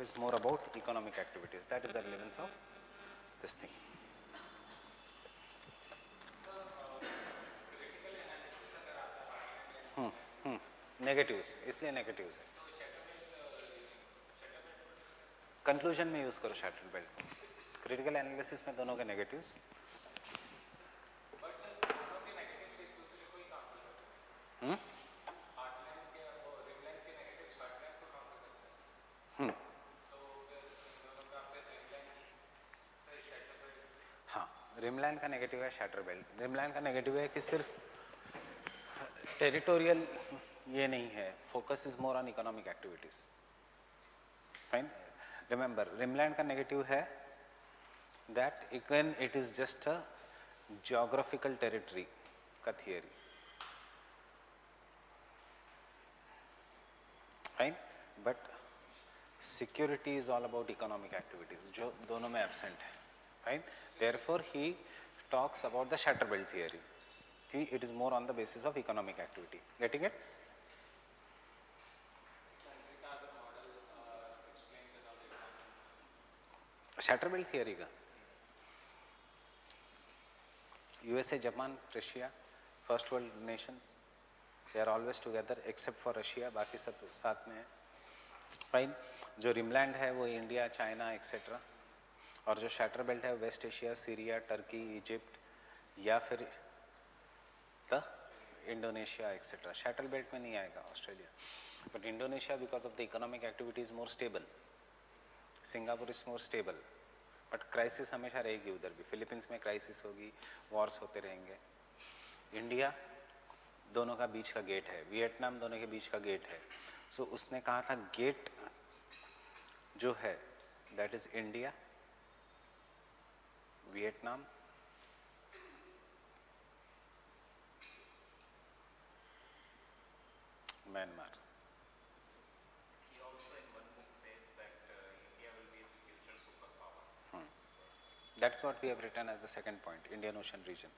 is more about economic activities. That is the relevance of this thing. Negatives, इसलिए negatives है. Conclusion में use करो शैटल belt. Critical analysis में दोनों के नेगेटिव्स. हाँ, रिमलैंड का नेगेटिव है शैटर बेल्ट. रिमलैंड का नेगेटिव है कि सिर्फ टेरिटोरियल ये नहीं है, focus is more on economic activities. Fine. Remember, Rimland का नेगेटिव है that even it is just a geographical territory का theory. Fine. But security is all about economic activities, जो दोनों में एब्सेंट है. Fine. Therefore he talks about the shatter belt theory कि it is more on the basis of economic activity. Getting it? Shatter belt theory का USA, Japan, Russia, first world nations, they are always together except for Russia, बाकी सब साथ में है. Fine. जो rimland है वो इंडिया, चाइना एक्सेट्रा, और जो शैटर बेल्ट है West Asia, Syria, Turkey, Egypt या फिर the Indonesia etcetera. Shatter belt में नहीं आएगा Australia, but Indonesia because of the economic activity is more stable. Singapore is more stable, but crisis हमेशा रहेगी उधर भी. फिलीपींस में क्राइसिस होगी, वॉर्स होते रहेंगे. इंडिया दोनों का बीच का गेट है, वियतनाम दोनों के बीच का गेट है. सो उसने कहा था गेट जो है that is India, Vietnam, Myanmar. That's what we have written as the second point, Indian Ocean region.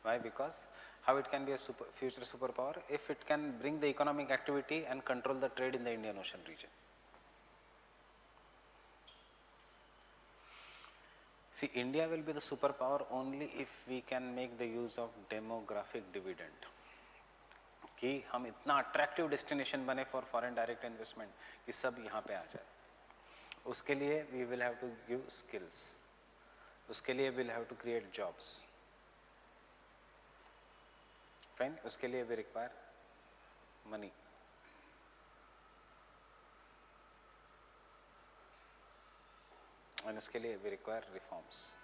Why? Because how it can be a future superpower if it can bring the economic activity and control the trade in the Indian Ocean region. See, India will be the superpower only if we can make the use of demographic dividend. कि हम इतना attractive destination बने for foreign direct investment कि सब यहाँ पे आ जाए. उसके लिए we will have to give skills, उसके लिए will have to create jobs. Fine. उसके लिए वी रिक्वायर मनी. और उसके लिए we require reforms.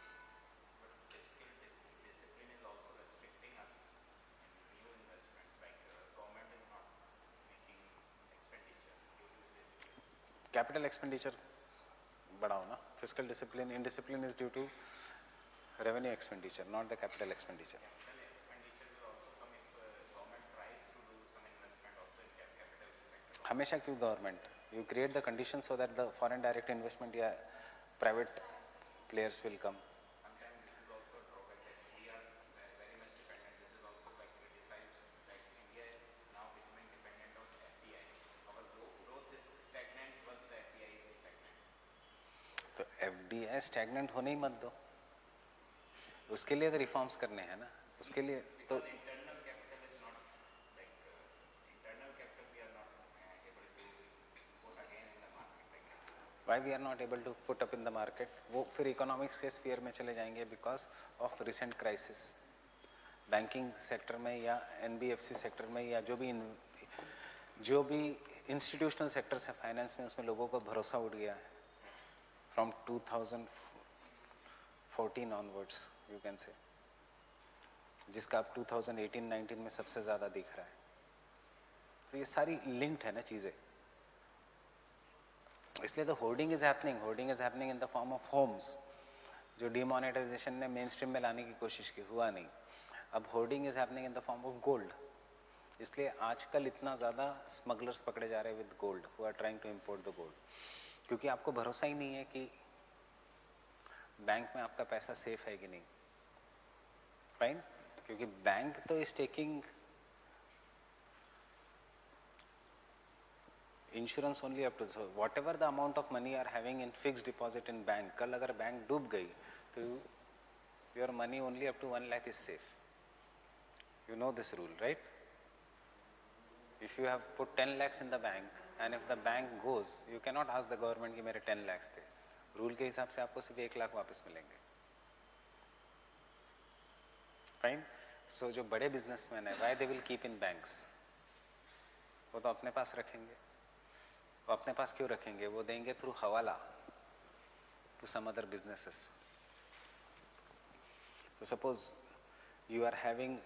Capital expenditure बढ़ाओ ना. Fiscal discipline, indiscipline is due to revenue expenditure, not the capital expenditure. हमेशा क्यों government? You create the conditions so that the foreign direct investment या private players will come. तो FDI stagnant होने ही मत दो. उसके लिए तो रिफॉर्म्स करने हैं ना. उसके लिए तो why we are not able to put up in the market? वो फिर इकोनॉमिक्स के स्फीयर में चले जाएंगे because of recent crisis. Banking sector में या NBFC सेक्टर में या जो भी इंस्टीट्यूशनल सेक्टर्स है फाइनेंस में, उसमें लोगों को भरोसा उठ गया है from 2014 onwards you can say, जिसका अब 2018-19 में सबसे ज़्यादा दिख रहा है. तो ये सारी लिंक्ड है ना चीज़ें. इसलिए तो hoarding is happening in the form of homes. जो डिमोनेटाइजेशन ने मेन स्ट्रीम में लाने की कोशिश की, हुआ नहीं. अब hoarding is happening in the form of gold. इसलिए आजकल इतना ज़्यादा स्मगलर्स पकड़े जा रहे हैं with gold, who are trying to import the gold. क्योंकि आपको भरोसा ही नहीं है कि बैंक में आपका पैसा सेफ है कि नहीं. फाइन. क्योंकि बैंक तो is taking insurance only up to, so whatever the amount of money are having in fix deposit in bank, कल अगर बैंक डूब गई तो your money only up to 1 lakh is safe. You know this rule, right? If you have put 10 lakhs in the bank and if the bank goes, you cannot ask the government कि मेरे 10 lakhs थे. Rule के हिसाब से आपको सिर्फ 1 लाख वापस मिलेंगे. फाइन. सो जो बड़े बिजनेसमैन है, why they will keep in banks? वो तो अपने पास रखेंगे. वो अपने पास क्यों रखेंगे? वो देंगे थ्रू हवाला to some other businesses. So suppose you are having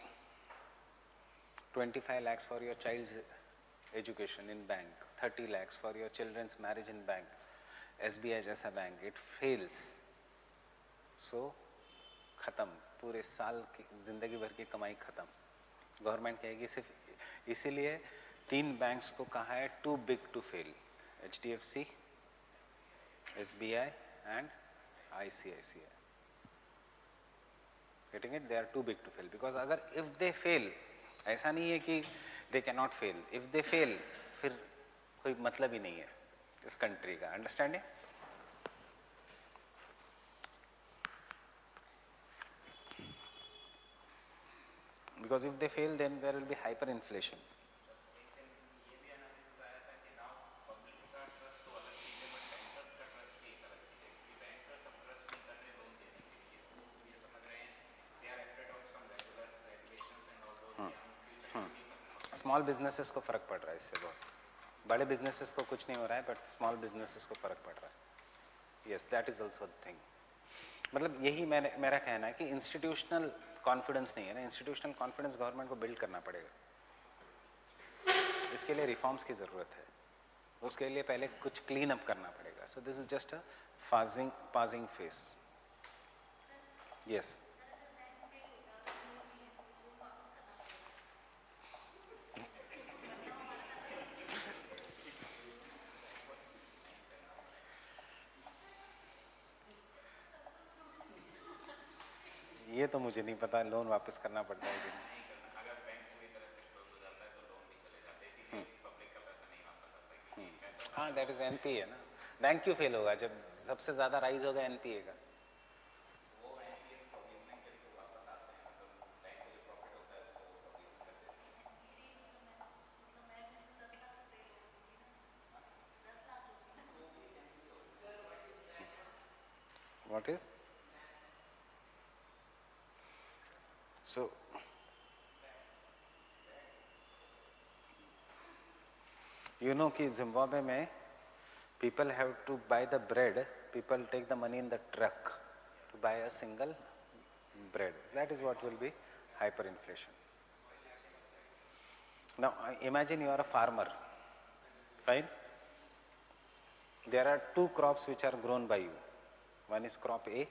25 lakhs for your child's education in bank, 30 lakhs for your children's marriage in bank, SBI जैसा बैंक, it fails, so खत्म, पूरे साल की जिंदगी भर की कमाई खत्म. गवर्नमेंट कहेगी सिर्फ, इसीलिए 3 बैंक्स को कहा है too big to fail, HDFC, SBI and ICICI. Getting it? They are too big to fail because अगर if they fail, ऐसा नहीं है कि they cannot fail. If they fail, फिर कोई मतलब ही नहीं है इस कंट्री का. Understanding? Because if they fail, then there will be hyperinflation. Small businesses को फ़र्क पड़ रहा है इससे बहुत. बड़े बिजनेसेस को कुछ नहीं हो रहा है, बट स्मॉल बिजनेसेस को फ़र्क पड़ रहा है. Yes, that is also the thing. मतलब यही मेरा कहना है कि इंस्टीट्यूशनल कॉन्फिडेंस नहीं है ना. इंस्टीट्यूशनल कॉन्फिडेंस गवर्नमेंट को बिल्ड करना पड़ेगा. इसके लिए रिफॉर्म्स की ज़रूरत है. उसके लिए पहले कुछ क्लीन अप करना पड़ेगा. So this is just a passing face. Yes. ये तो मुझे नहीं पता लोन वापस करना पड़ता है कि नहीं. हाँ, दैट इज एनपीए ना. बैंक क्यों फेल होगा जब सबसे ज़्यादा राइज होगा एनपीए का? What is? So, you know कि जिम्बाब्वे में people have to buy the bread, people take the money in the truck to buy a single bread. That is what will be hyperinflation. Now imagine you are a farmer, fine. There are 2 crops which are grown by you. One is crop A,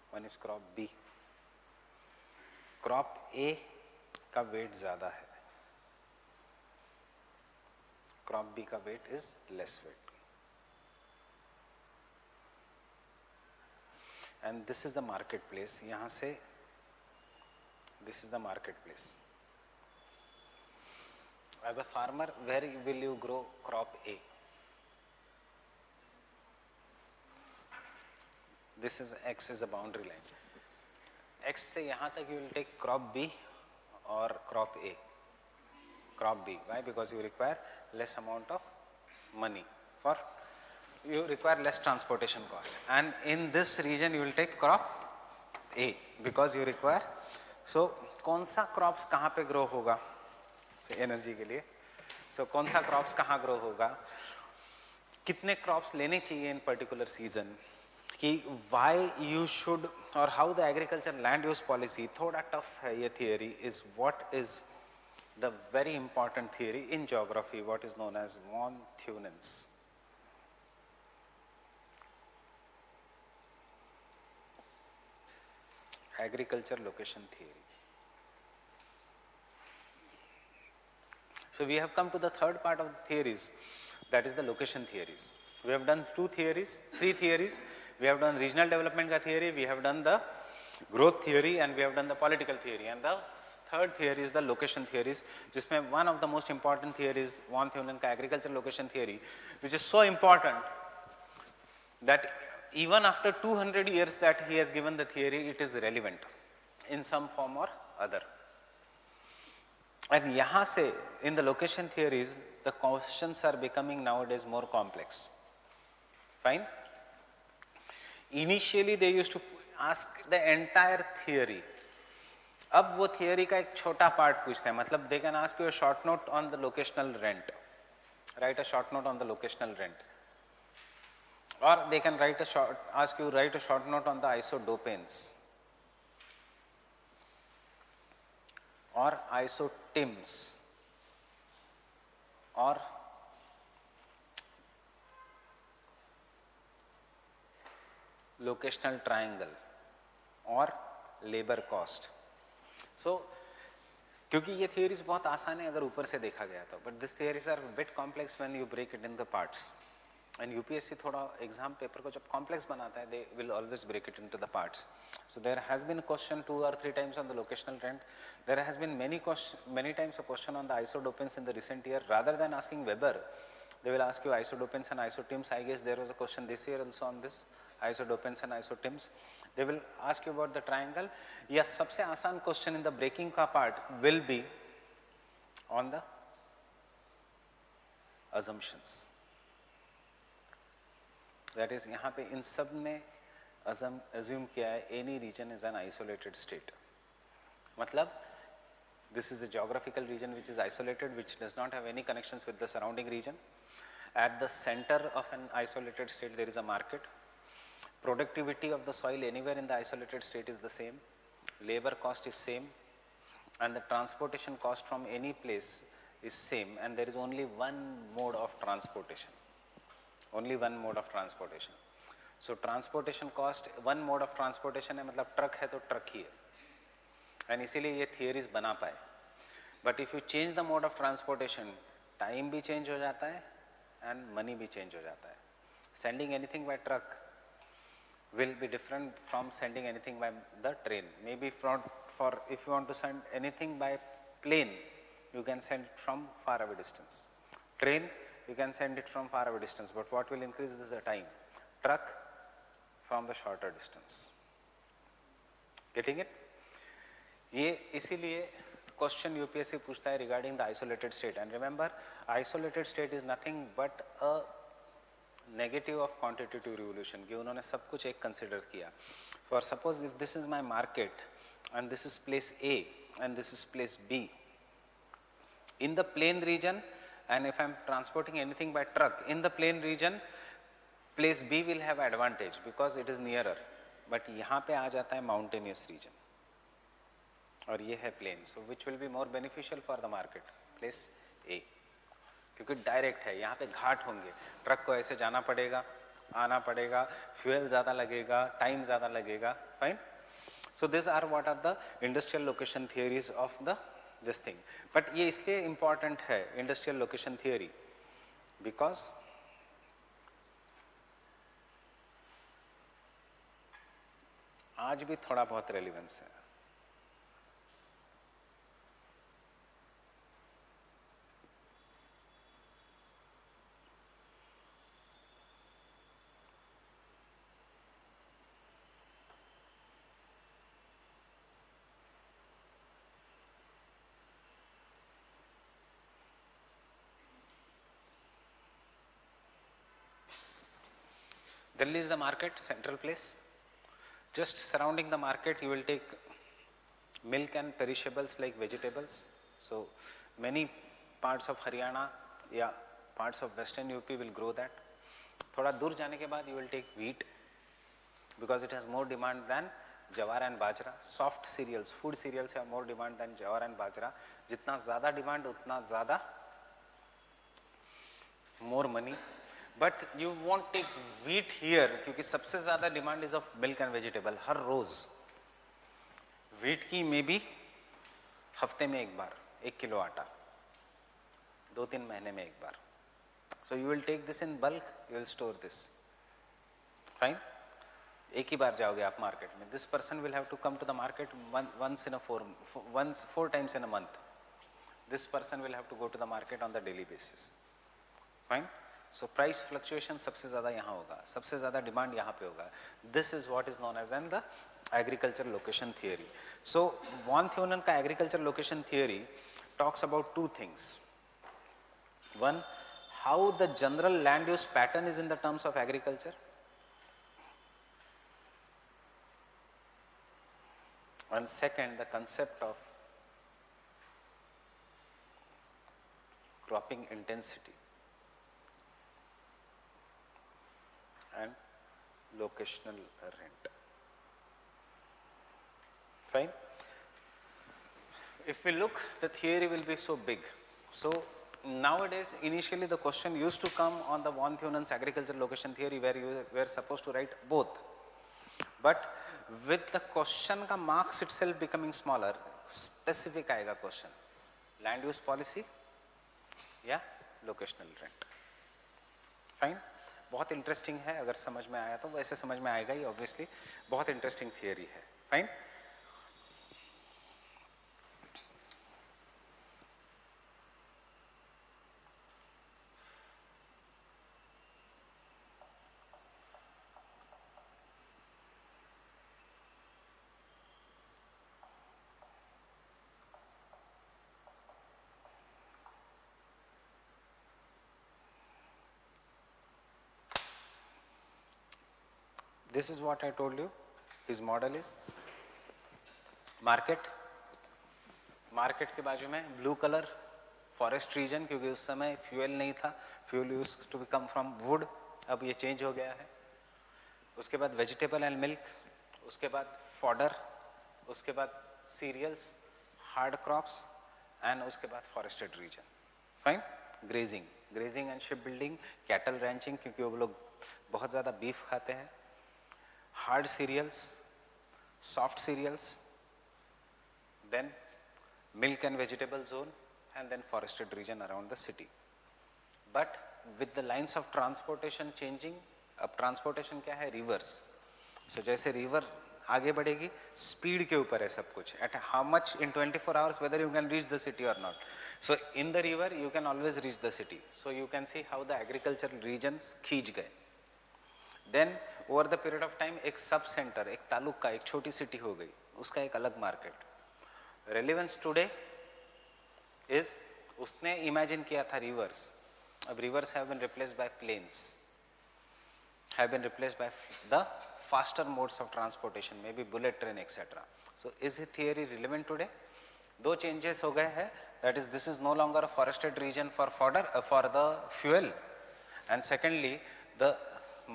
one is crop B. Crop A का weight ज़्यादा है, crop B का weight is less weight. And this is the market place. यहाँ से this is the market place. As a farmer, where will you grow crop A? This is X is a boundary line. X से यहाँ तक you will take crop B or crop A. Crop B. Why? Because you require less amount of money. You require less transportation cost. And in this region you will take crop A because you require. So कौन सा crops कहाँ पे grow होगा? Energy के लिए. So कौन सा crops कहाँ grow होगा? कितने crops लेने चाहिए in particular season? कि why you should or how the agriculture land use policy, थोड़ा tough है ये theory, is what is the very important theory in geography, what is known as von Thunens. Agriculture location theory. So we have come to the third part of the theories, that is the location theories. We have done 2 theories, 3 theories. We have done regional development का theory, we have done the growth theory, and we have done the political theory. And the third theory is the location theories, जिसमें one of the most important theories von Thunen का agriculture location theory, which is so important that even after 200 years that he has given the theory, it is relevant in some form or other. And yahan se in the location theories the questions are becoming nowadays more complex. Fine. Initially they used to ask the entire theory. अब वो theory का एक छोटा part पूछते हैं, मतलब they can ask you a short note on the locational rent, right a short note on the locational rent, or they can ask you write a short note on the isodopanes or isotims or locational triangle or labor cost. So क्योंकि ये theories बहुत आसान है अगर ऊपर से देखा गया तो, but this theories are bit complex when you break it in the parts. And UPSC थोड़ा एग्जाम पेपर को जब कॉम्प्लेक्स बनाता है, they will always break it into the parts. So there has been question 2 or 3 times on the locational rent. There has been many times a question on the isodopanes in the recent year. Rather than asking Weber, they will ask you isodopanes and isotims. I guess there was a question this year also on this isodopanes and isotims. They will ask you about the triangle. Yes, सबसे आसान question in the breaking का part will be on the assumptions. That is, यहाँ पे इन सब ने assume किया है any region is an isolated state. मतलब this is a geographical region which is isolated, which does not have any connections with the surrounding region. At the center of an isolated state there is a market. Productivity of the soil anywhere in the isolated state is the same. Labor cost is same, and the transportation cost from any place is same, and there is only one mode of transportation. Only one mode of transportation. So transportation cost, one mode of transportation है, मतलब truck है तो truck ही है, and इसीलिए ये theories बना पाए. But if you change the mode of transportation, time भी चेंज हो जाता है एंड मनी भी चेंज हो जाता है. Sending anything bye truck will be different from sending anything by the train. Maybe for if you want to send anything by plane, you can send it from far away distance. Train, you can send it from far away distance, but what will increase this is the time. Truck, from the shorter distance. Getting it? ये इसीलिए question UPSC पूछता है regarding the isolated state. And remember, isolated state is nothing but a negative of quantitative revolution, कि उन्होंने सब कुछ एक consider किया. For suppose if this is my market and this is place A and this is place be in the plain region, and if I am transporting anything by truck in the plain region, place B will have advantage because it is nearer. But यहाँ पे आ जाता है mountainous region और ये है plain, so which will be more beneficial for the market? Place A, क्योंकि direct है. यहाँ पे घाट होंगे, ट्रक को ऐसे जाना पड़ेगा, आना पड़ेगा, फ्यूल ज़्यादा लगेगा, टाइम ज़्यादा लगेगा. Fine. So this are what are the industrial location theories of the this thing. But ये इसलिए इम्पॉर्टेंट है इंडस्ट्रियल लोकेशन थियरी बिकॉज आज भी थोड़ा बहुत रेलिवेंस है. Delhi is the market, central place. Just surrounding the market, you will take milk and perishables like vegetables. So many parts of Haryana, yeah, parts of Western UP will grow that. थोड़ा दूर जाने के बाद you will take wheat because it has more demand than jawar and bajra. Soft cereals, food cereals have more demand than jawar and bajra. जितना ज़्यादा demand उतना ज़्यादा more money. But you won't take wheat here क्योंकि सबसे ज़्यादा demand is of milk and vegetable. Her rose wheat की may be हफ्ते में एक बार 1 किलो आटा, 2-3 महीने में एक बार. So you will take this in bulk, you will store this. Fine. एक ही बार जाओगे आप मार्केट में. This person will have to come to the market once 4 times in a month. This person will have to go to the market on the daily basis. Fine. So price fluctuation सबसे ज़्यादा यहाँ होगा, सबसे ज़्यादा demand यहाँ पे होगा. This is what is known as the agriculture location theory. So von Thunen का agriculture location theory talks about two things. One, how the general land use pattern is in the terms of agriculture. And second, the concept of cropping intensity and locational rent. Fine. If we look, the theory will be so big. So nowadays, initially the question used to come on the von Thunen's agriculture location theory, where you were supposed to write both. But with the question का marks itself becoming smaller, specific आएगा question. Land use policy या locational rent. Fine. बहुत interesting है, अगर समझ में आया तो वैसे समझ में आएगा ही ऑब्वियसली. बहुत इंटरेस्टिंग थियरी है. Fine. This is what I told you. His model is market. Market के बाजू में ब्लू कलर फॉरेस्ट रीजन, क्योंकि उस समय फ्यूल नहीं था. Fuel use to be come from wood. अब ये चेंज हो गया है. उसके बाद वेजिटेबल एंड मिल्क, उसके बाद फॉडर, उसके बाद सीरियल्स, हार्ड क्रॉप्स एंड उसके बाद forested region. Fine. Grazing, grazing and ship building, cattle ranching, क्योंकि वो लोग बहुत ज़्यादा बीफ खाते हैं. Hard cereals, soft cereals, then milk and vegetable zone, and then forested region around the city. But with the lines of transportation changing, अब transportation क्या है? Rivers. So जैसे river आगे बढ़ेगी, speed के ऊपर है सब कुछ. At how much in 24 hours whether you can reach the city or not. So in the river you can always reach the city. So you can see how the agricultural regions खींच गए. Then over the period of time एक sub centre, एक तालुक का, एक छोटी city हो गई, उसका एक अलग मार्केट. रेलिवेंस टुडे इज, उसने इमेजिन किया था रिवर्स. अब rivers have been replaced by planes, have been replaced by the faster modes of transportation, may be bullet train etcetera. So is it theory relevant today? दो changes हो गए हैं. That is, this is no longer a forested region for fodder for the fuel, and secondly the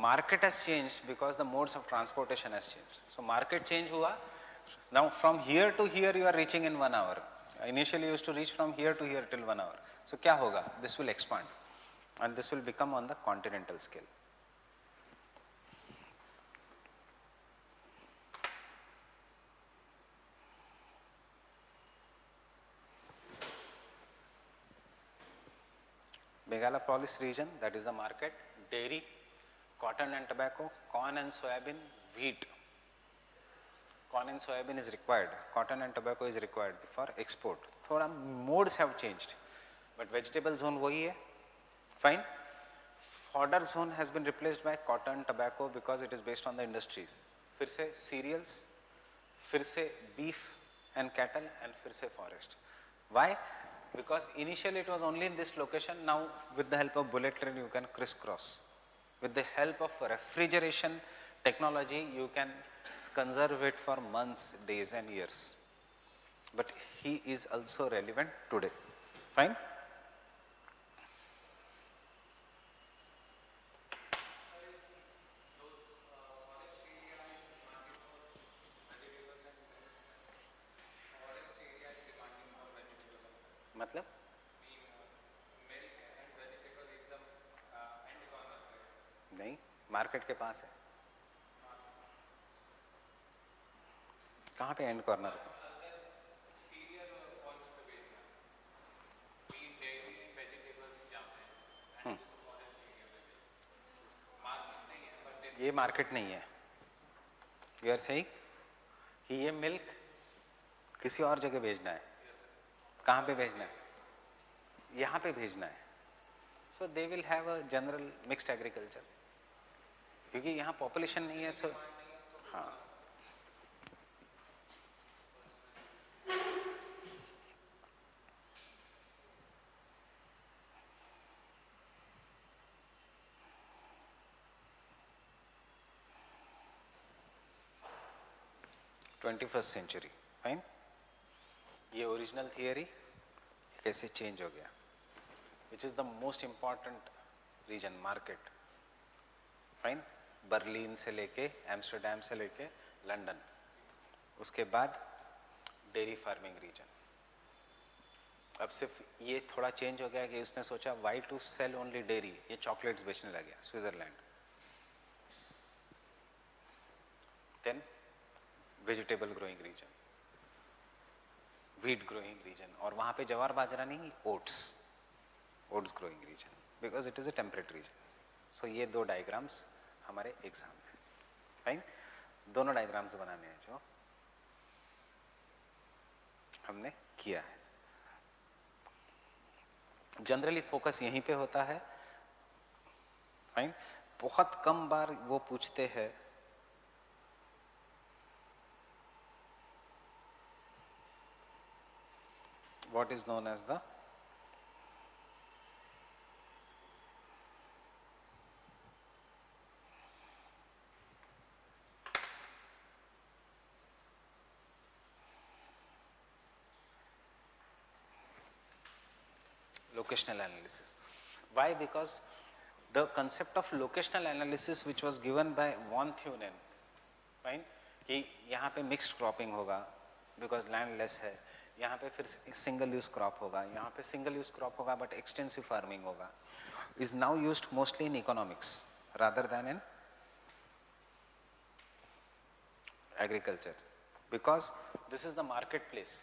market has changed because the modes of transportation has changed. So market change हुआ. Now from here to here you are reaching in 1 hour. Initially you used to reach from here to here till 1 hour. So क्या होगा? This will expand and this will become on the continental scale. Megalopolis region, that is the market. Dairy, cotton and tobacco, corn and soybean, wheat. Corn and soybean is required, cotton and tobacco is required for export. थोड़ा modes have changed, but vegetable zone वही है. Fine. Fodder zone has been replaced by cotton, tobacco because it is based on the industries. फिर से cereals, फिर से beef and cattle, and फिर से forest. Why? Because initially it was only in this location. Now with the help of bullet train you can crisscross. With the help of refrigeration technology you can conserve it for months, days and years. But he is also relevant today. Fine. मतलब नहीं, market के पास है. कहाँ पे and corner? ये market नहीं है. You are saying कि ये मिल्क किसी और जगह भेजना है, कहाँ पे भेजना है? यहाँ पे भेजना है. So they will have a general mixed agriculture, क्योंकि यहाँ पॉपुलेशन नहीं है. सो हाँ, ट्वेंटी-फर्स्ट सेंचुरी. फाइन. ये ओरिजिनल थियरी कैसे चेंज हो गया. Which is the most important reason market. Fine. Berlin से लेके एम्स्टरडेम से लेके लंदन. उसके बाद डेयरी फार्मिंग रीजन. अब सिर्फ ये थोड़ा चेंज हो गया कि उसने सोचा why to sell only dairy. ये चॉकलेट्स बेचने लग गया Switzerland. Then vegetable growing region, wheat growing region, और वहाँ पे जवार बाजरा नहीं, oats growing region, because it is a temperate region. So ये दो डायग्राम्स हमारे एग्जाम में. फाइन. दोनों डायग्राम्स बनाने हैं जो हमने किया है. जनरली फोकस यहीं पे होता है. फाइन. बहुत कम बार वो पूछते हैं what is known as the locational analysis. Why? Because the concept of locational analysis which was given by von Thunen, fine, कि यहाँ पे मिक्स्ड क्रॉपिंग होगा बिकॉज लैंड लेस है, यहाँ पे फिर सिंगल यूज क्रॉप होगा, यहाँ पे सिंगल यूज क्रॉप होगा बट एक्सटेंसिव फार्मिंग होगा, is now used mostly in economics rather then in agriculture, because this is the marketplace.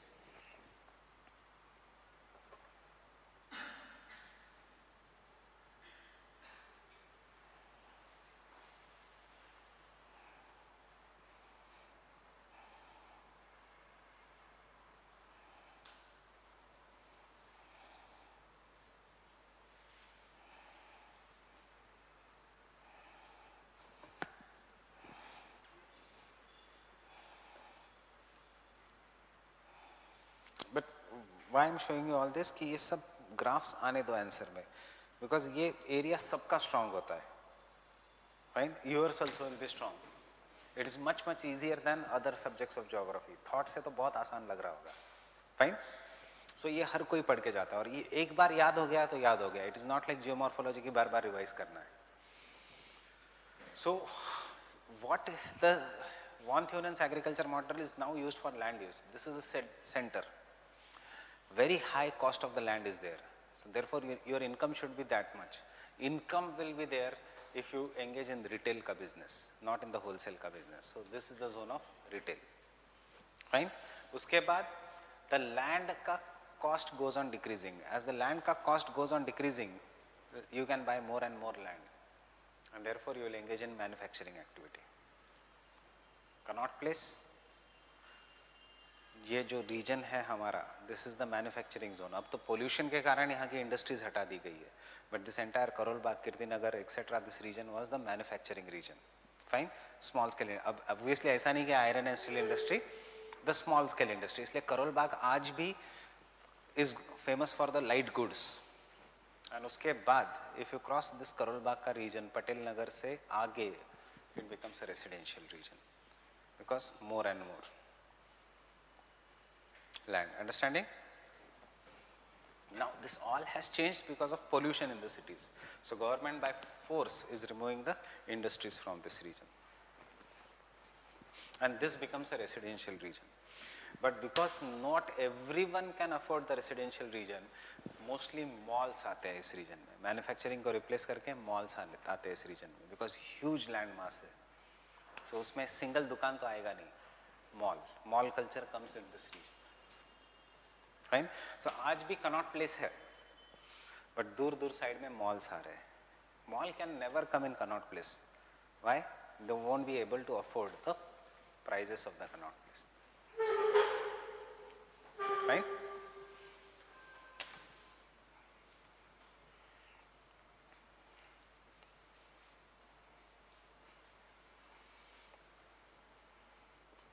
But why I am showing you all this कि ये सब graphs आने दो आंसर में, because ये area सबका स्ट्रांग होता है. Fine. Yours also will be strong. It is much much easier than other subjects of geography. Thought से तो बहुत आसान लग रहा होगा. फाइन. सो ये हर कोई पढ़ के जाता है और ये एक बार याद हो गया तो याद हो गया. It is not like geomorphology की बार बार रिवाइज करना है. So what the von Thunen's agriculture model is now used for land use. This is a center. Very high cost of the land is there. So therefore your income should be that much. Income will be there if you engage in retail ka business, not in the wholesale ka business. So this is the zone of retail. Fine. Uske baad the land ka cost goes on decreasing. As the land ka cost goes on decreasing, you can buy more and more land, and therefore you will engage in manufacturing activity. Connaught Place, ये जो reason है हमारा, this is the manufacturing zone. अब तो pollution के कारण यहाँ की इंडस्ट्रीज हटा दी गई है, but this entire Karol Bagh, Kirtinagar etcetera, this region was the manufacturing region. Fine. Small scale. अब ऑब्वियसली ऐसा नहीं कि iron and steel industry, the small scale industry. इसलिए करोल बाग आज भी is famous for the light goods. And उसके बाद if you cross this Karol Bagh का रीजन पटेल नगर से आगे, it becomes a residential region, because more and more land. Understanding? Now this all has changed because of pollution in the cities. So government by force is removing the industries from this region, and this becomes a residential region. But because not everyone can afford the residential region, mostly malls आते हैं इस region में. Manufacturing को replace करके malls आते हैं इस region में, because huge land mass है. So उसमें सिंगल दुकान तो आएगा नहीं. Mall culture comes in this region. Fine. So आज भी कनॉट प्लेस है, बट दूर दूर साइड में मॉल्स आ रहे हैं. Mall can never come in Connaught Place. Why? They won't be able to afford the prices of the Connaught Place. Fine.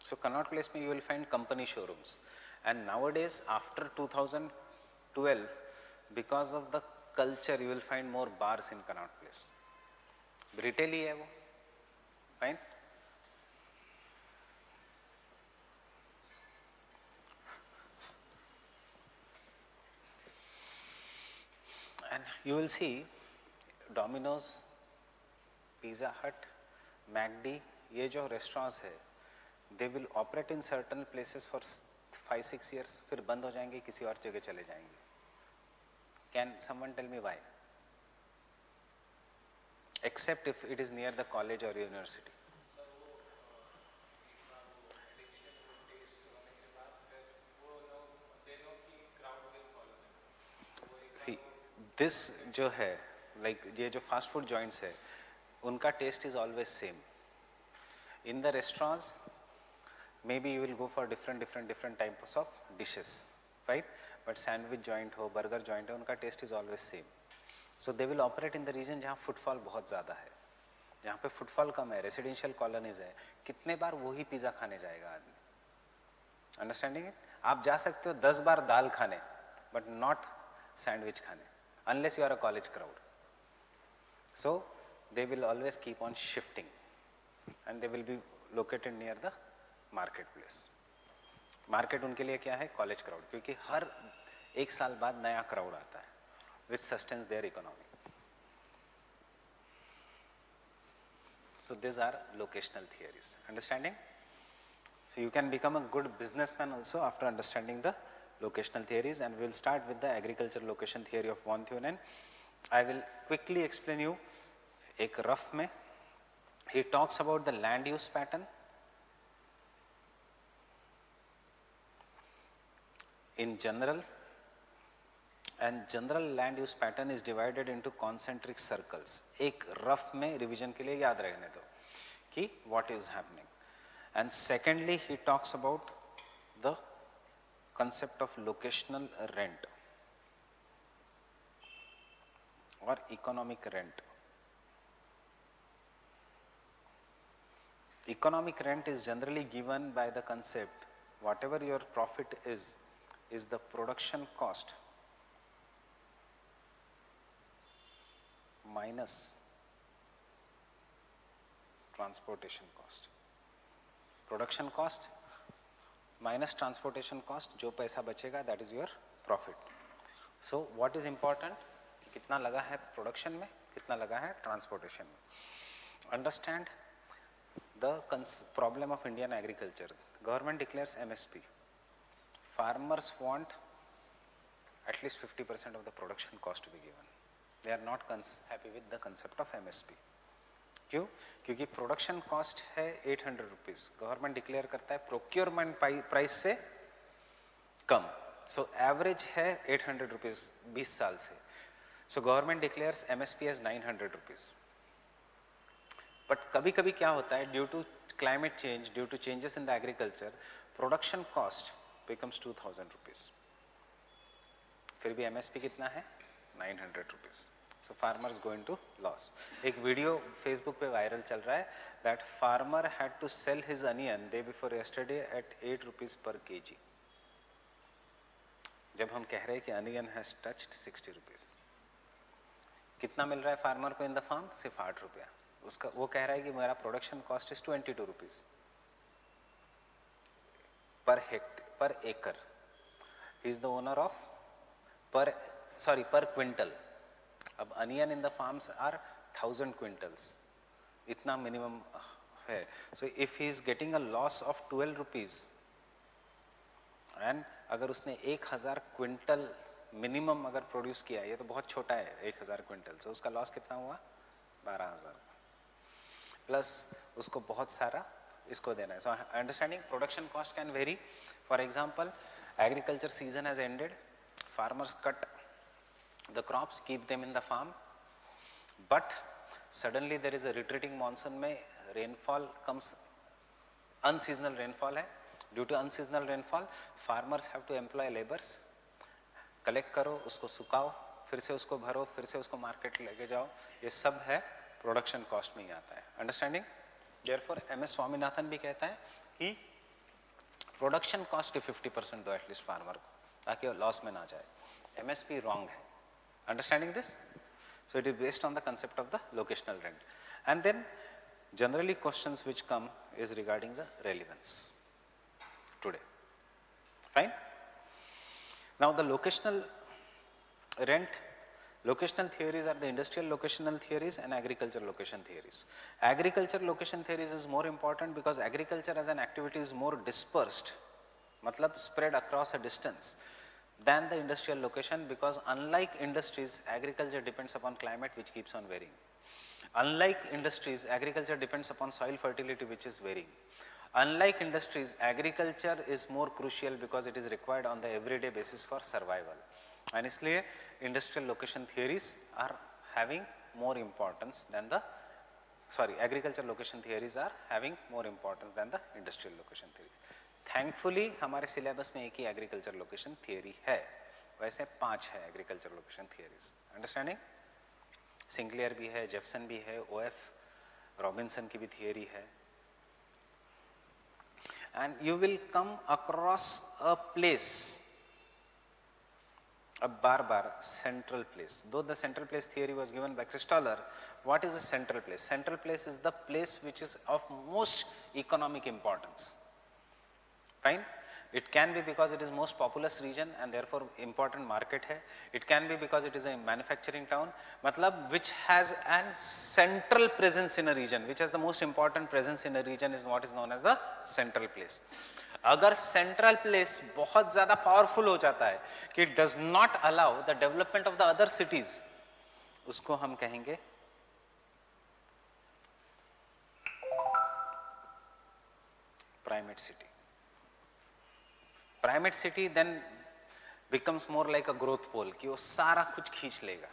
So Connaught Place में you will find company showrooms, and nowadays after 2012, because of the culture, you will find more bars in Connaught Place. Retail ही है वो, fine. And you will see Domino's, Pizza Hut, McD, ये जो restaurants है, they will operate in certain places for 5-6 years, फिर बंद हो जाएंगे, किसी और जगह चले जाएंगे. Can someone tell me why? Except if it is near the college or university. See, this जो है, like ये जो fast food joints है, उनका taste is always same. In the restaurants, maybe you will go for different types of dishes, right? But sandwich joint हो, burger joint है, उनका taste is always same. So they will operate in the region जहाँ footfall बहुत ज़्यादा है, जहाँ पे footfall कम है, residential colonies है, कितने बार वही पिज़्ज़ा खाने जाएगा आदमी? Understanding it? आप जा सकते हो 10 बार दाल खाने, but not sandwich खाने, unless you are a college crowd. So they will always keep on shifting, and they will be located near the marketplace. Market उनके लिए क्या है? College crowd, क्योंकि हर एक साल बाद नया crowd आता है, which sustains their economy. So these are locational theories. Understanding? So you can become a good businessman also after understanding the locational theories, and we will start with the agriculture location theory of von Thunen. I will quickly explain you एक rough में. He talks about the land use pattern in general, and general land use pattern is divided into concentric circles. एक rough में revision के लिए याद रहने दो कि what is happening. And secondly, he talks about the concept of locational rent or economic rent. Economic rent is generally given by the concept whatever your profit is the production cost minus transportation cost. Production cost minus transportation cost, जो पैसा बचेगा that is your profit. So what is important? कितना लगा है production में, कितना लगा है transportation में. Understand the problem of Indian agriculture. Government declares MSP. Farmers want at least 50% of the production cost to be given. They are not happy with the concept of MSP. क्यों? क्योंकि production cost है 800 rupees, government declare करता है procurement price से कम, so average है 800 rupees 20 साल से. So government declares MSP as 900 rupees. But कभी कभी क्या होता है, due to climate change, due to changes in the agriculture, production cost becomes 2000 rupees. फिर भी एमएसपी कितना है? 900 rupees. So farmers go into loss. एक वीडियो फेसबुक पे वायरल चल रहा है that farmer had to sell his onion day before yesterday at 8 rupees per kg. जब हम कह रहे हैं कि onion has touched 60 rupees. कितना मिल रहा है फार्मर को इन द फार्म? सिर्फ 8 रुपया. उसका वो कह रहा है कि मेरा production cost is 22 rupees per acre. He is the owner of per quintal. अब onion in the farms are 1000 quintals, इतना मिनिमम है. So if he is getting a loss of 12 rupees and अगर उसने 1000 क्विंटल मिनिमम अगर produce किया, ये तो बहुत छोटा है 1000 क्विंटल, so उसका लॉस कितना हुआ? 12000 प्लस उसको बहुत सारा इसको देना है. So understanding production cost can very. For example, agriculture season has ended, farmers cut the crops, keep them in the farm, but suddenly there is a retreating monsoon, में rainfall comes अनसीजनल रेनफॉल है, due to unseasonal rainfall farmers have to employ labours, collect करो, उसको सुखाओ, फिर से उसको भरो, फिर से उसको मार्केट लेके जाओ, ये सब है प्रोडक्शन कॉस्ट में ही आता है। Understanding? Therefore M S Swaminathan भी कहता है कि प्रोडक्शन कॉस्ट के 50% दो एटलीस्ट फार्मर को, ताकि वो लॉस में ना जाए। एमएसपी रॉन्ग है। Understanding this? So it is based on the concept of the locational rent. And then generally questions which come is regarding the relevance today. Fine? Now the locational rent, locational theories are the industrial locational theories and agriculture location theories. Agriculture location theories is more important because agriculture as an activity is more dispersed, matlab spread across a distance, than the industrial location, because unlike industries, agriculture depends upon climate which keeps on varying. Unlike industries, agriculture depends upon soil fertility which is varying. Unlike industries, agriculture is more crucial because it is required on the everyday basis for survival. And इसलिए industrial location theories are having more importance than the, agriculture location theories are having more importance than the industrial location theories. Thankfully हमारे syllabus में एक ही agriculture location theory है, वैसे 5 है agriculture location theories. Understanding? सिंक्लियर भी है, जेफसन भी है, ओएफ रॉबिन्सन की भी थियरी है। And you will come across a place, अब बार बार central place, though the central place theory was given by Christaller, what is a central place? Central place is the place which is of most economic importance. Fine? It can be because it is most populous region and therefore important market है. It can be because it is a manufacturing town, मतलब which has an central presence in a region, which has the most important presence in a region is what is known as the central place. अगर central place बहुत ज़्यादा powerful हो जाता है कि it does not allow the development of the other cities, उसको हम कहेंगे primate city. Primate city then becomes more like a growth pole, कि वो सारा कुछ खींच लेगा,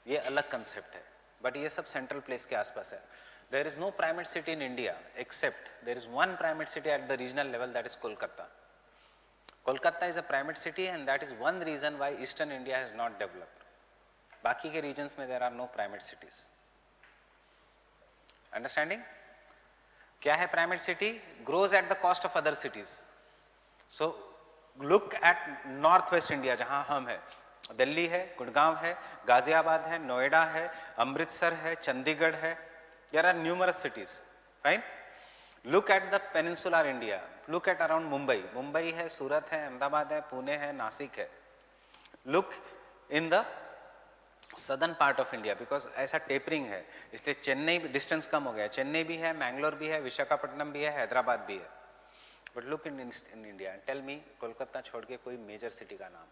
ये अलग कंसेप्ट है, बट ये सब सेंट्रल प्लेस के आसपास है। There is no primate city in India except there is one primate city at the regional level, that is Kolkata. Kolkata is a primate city and that is one reason why eastern India has not developed. बाकी के regions में there are no primate cities. Understanding? क्या है primate city? Grows at the cost of other cities. So look at north west India, जहां हम है, दिल्ली है, गुड़गांव है, गाजियाबाद है, नोएडा है, अमृतसर है, चंडीगढ़ है, there are numerous cities. Fine? Look at the peninsular India, look at around Mumbai, Mumbai है, सूरत है, अहमदाबाद है, पुणे है, नासिक है. Look in the southern part of India, because ऐसा टेपरिंग है इसलिए चेन्नई डिस्टेंस कम हो गया, चेन्नई भी है, मैंगलोर भी है, विशाखापट्टनम भी है, हैदराबाद भी है. But look in India and tell me, Kolkata छोड़ के कोई मेजर सिटी का नाम?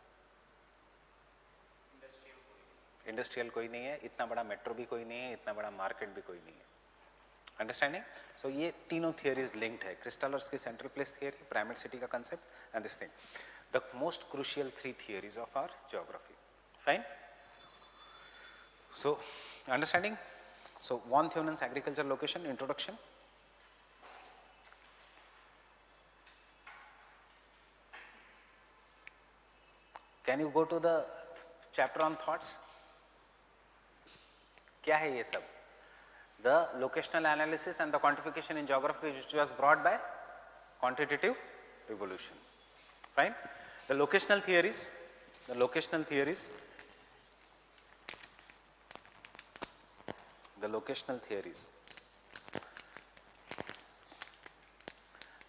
इंडस्ट्रियल कोई नहीं है, इतना बड़ा मेट्रो भी कोई नहीं है, इतना बड़ा मार्केट भी कोई नहीं है. अंडरस्टैंडिंग? सो ये तीनों थियरीज लिंक्ड है, क्रिस्टलर्स की central place theory, primate city का concept and this thing, the most crucial 3 theories of our geography. Fine? So understanding? So von Theunen's agriculture location introduction. Can you go to the chapter on thoughts? क्या है ये सब? The locational analysis and the quantification in geography which was brought by quantitative evolution. Fine? The locational theories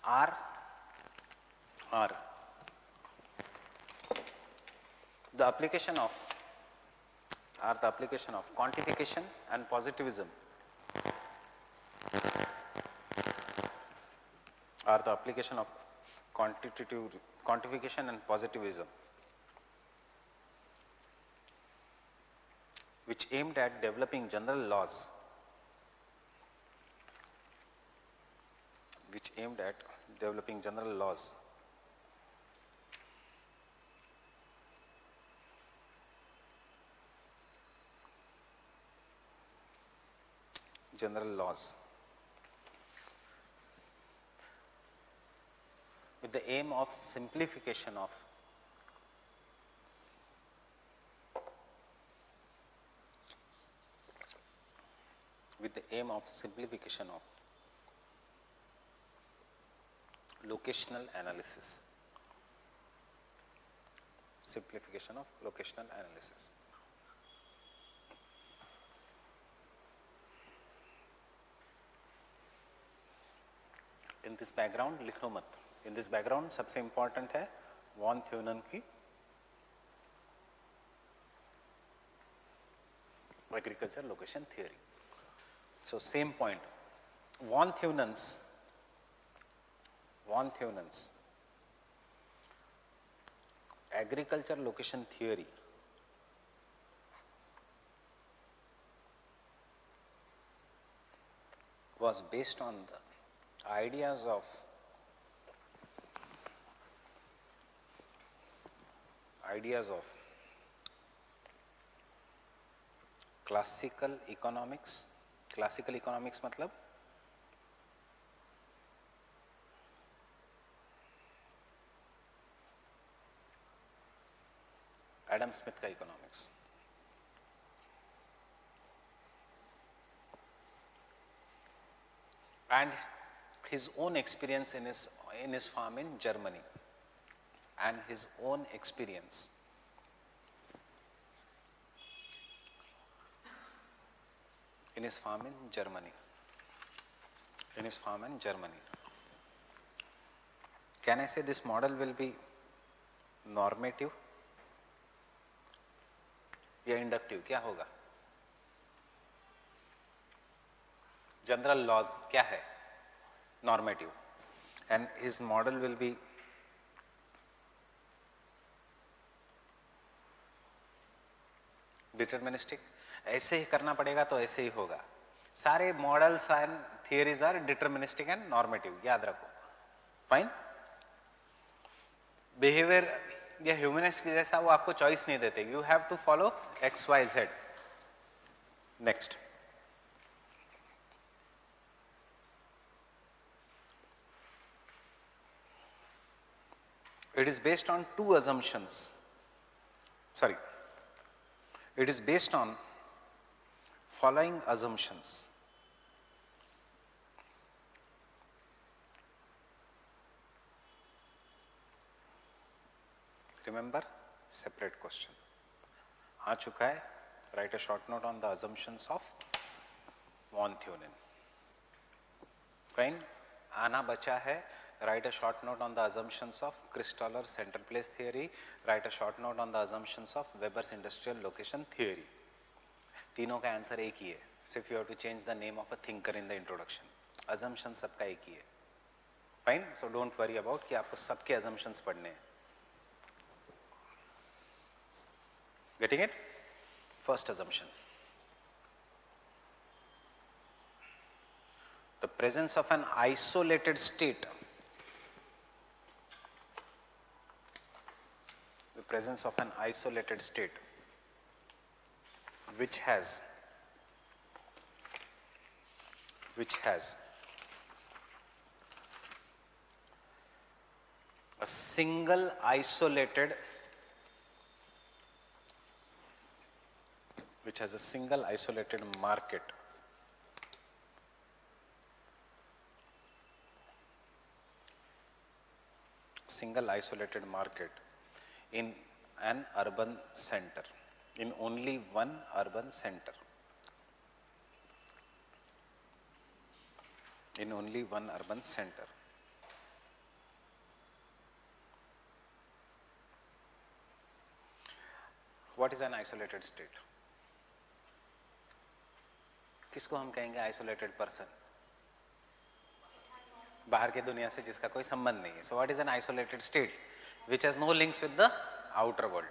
are the application of quantification and positivism, quantification and positivism, which aimed at developing general laws with the aim of simplification of locational analysis. Simplification of locational analysis. In this background लिखो मत. In this background सबसे important है von थ्यूनन की agriculture location theory. So same point. Von Theunen's agriculture location theory was based on the ideas of classical economics. Classical economics मतलब Adam Smith का economics. And his own experience in his farm in Germany, and his own experience in his farm in Germany. Can I say this model will be normative या inductive? क्या होगा? General laws क्या है? Normative. And his model will be deterministic. ऐसे ही करना पड़ेगा तो ऐसे ही होगा. सारे models and theories are deterministic and normative, याद रखो. फाइन. बिहेवियर या ह्यूमनिस्ट जैसा वो आपको चॉइस नहीं देते. You have to follow X Y Z. Next. It is based on two assumptions. Sorry. It is based on following assumptions. Remember, separate question. आ चुका है. Write a short note on the assumptions of von Theunen. Fine. आना बचा है. Write a short note on the assumptions of Christoller central place theory. Write a short note on the assumptions of Weber's industrial location theory. तीनों का answer एक ही है. सिर्फ you have to change the name of a thinker in the introduction. Assumptions सबका एक ही है. Fine. So don't worry about कि आपको सबके assumptions पढ़ने हैं. Getting it? First assumption. The presence of an isolated state. The presence of an isolated state which has a single isolated market. Single isolated market in an urban center, in only one urban center. In only one urban center. What is an isolated state? किसको हम कहेंगे isolated person? बाहर के दुनिया से जिसका कोई संबंध नहीं है. So what is an isolated state? Which has no links with the outer world.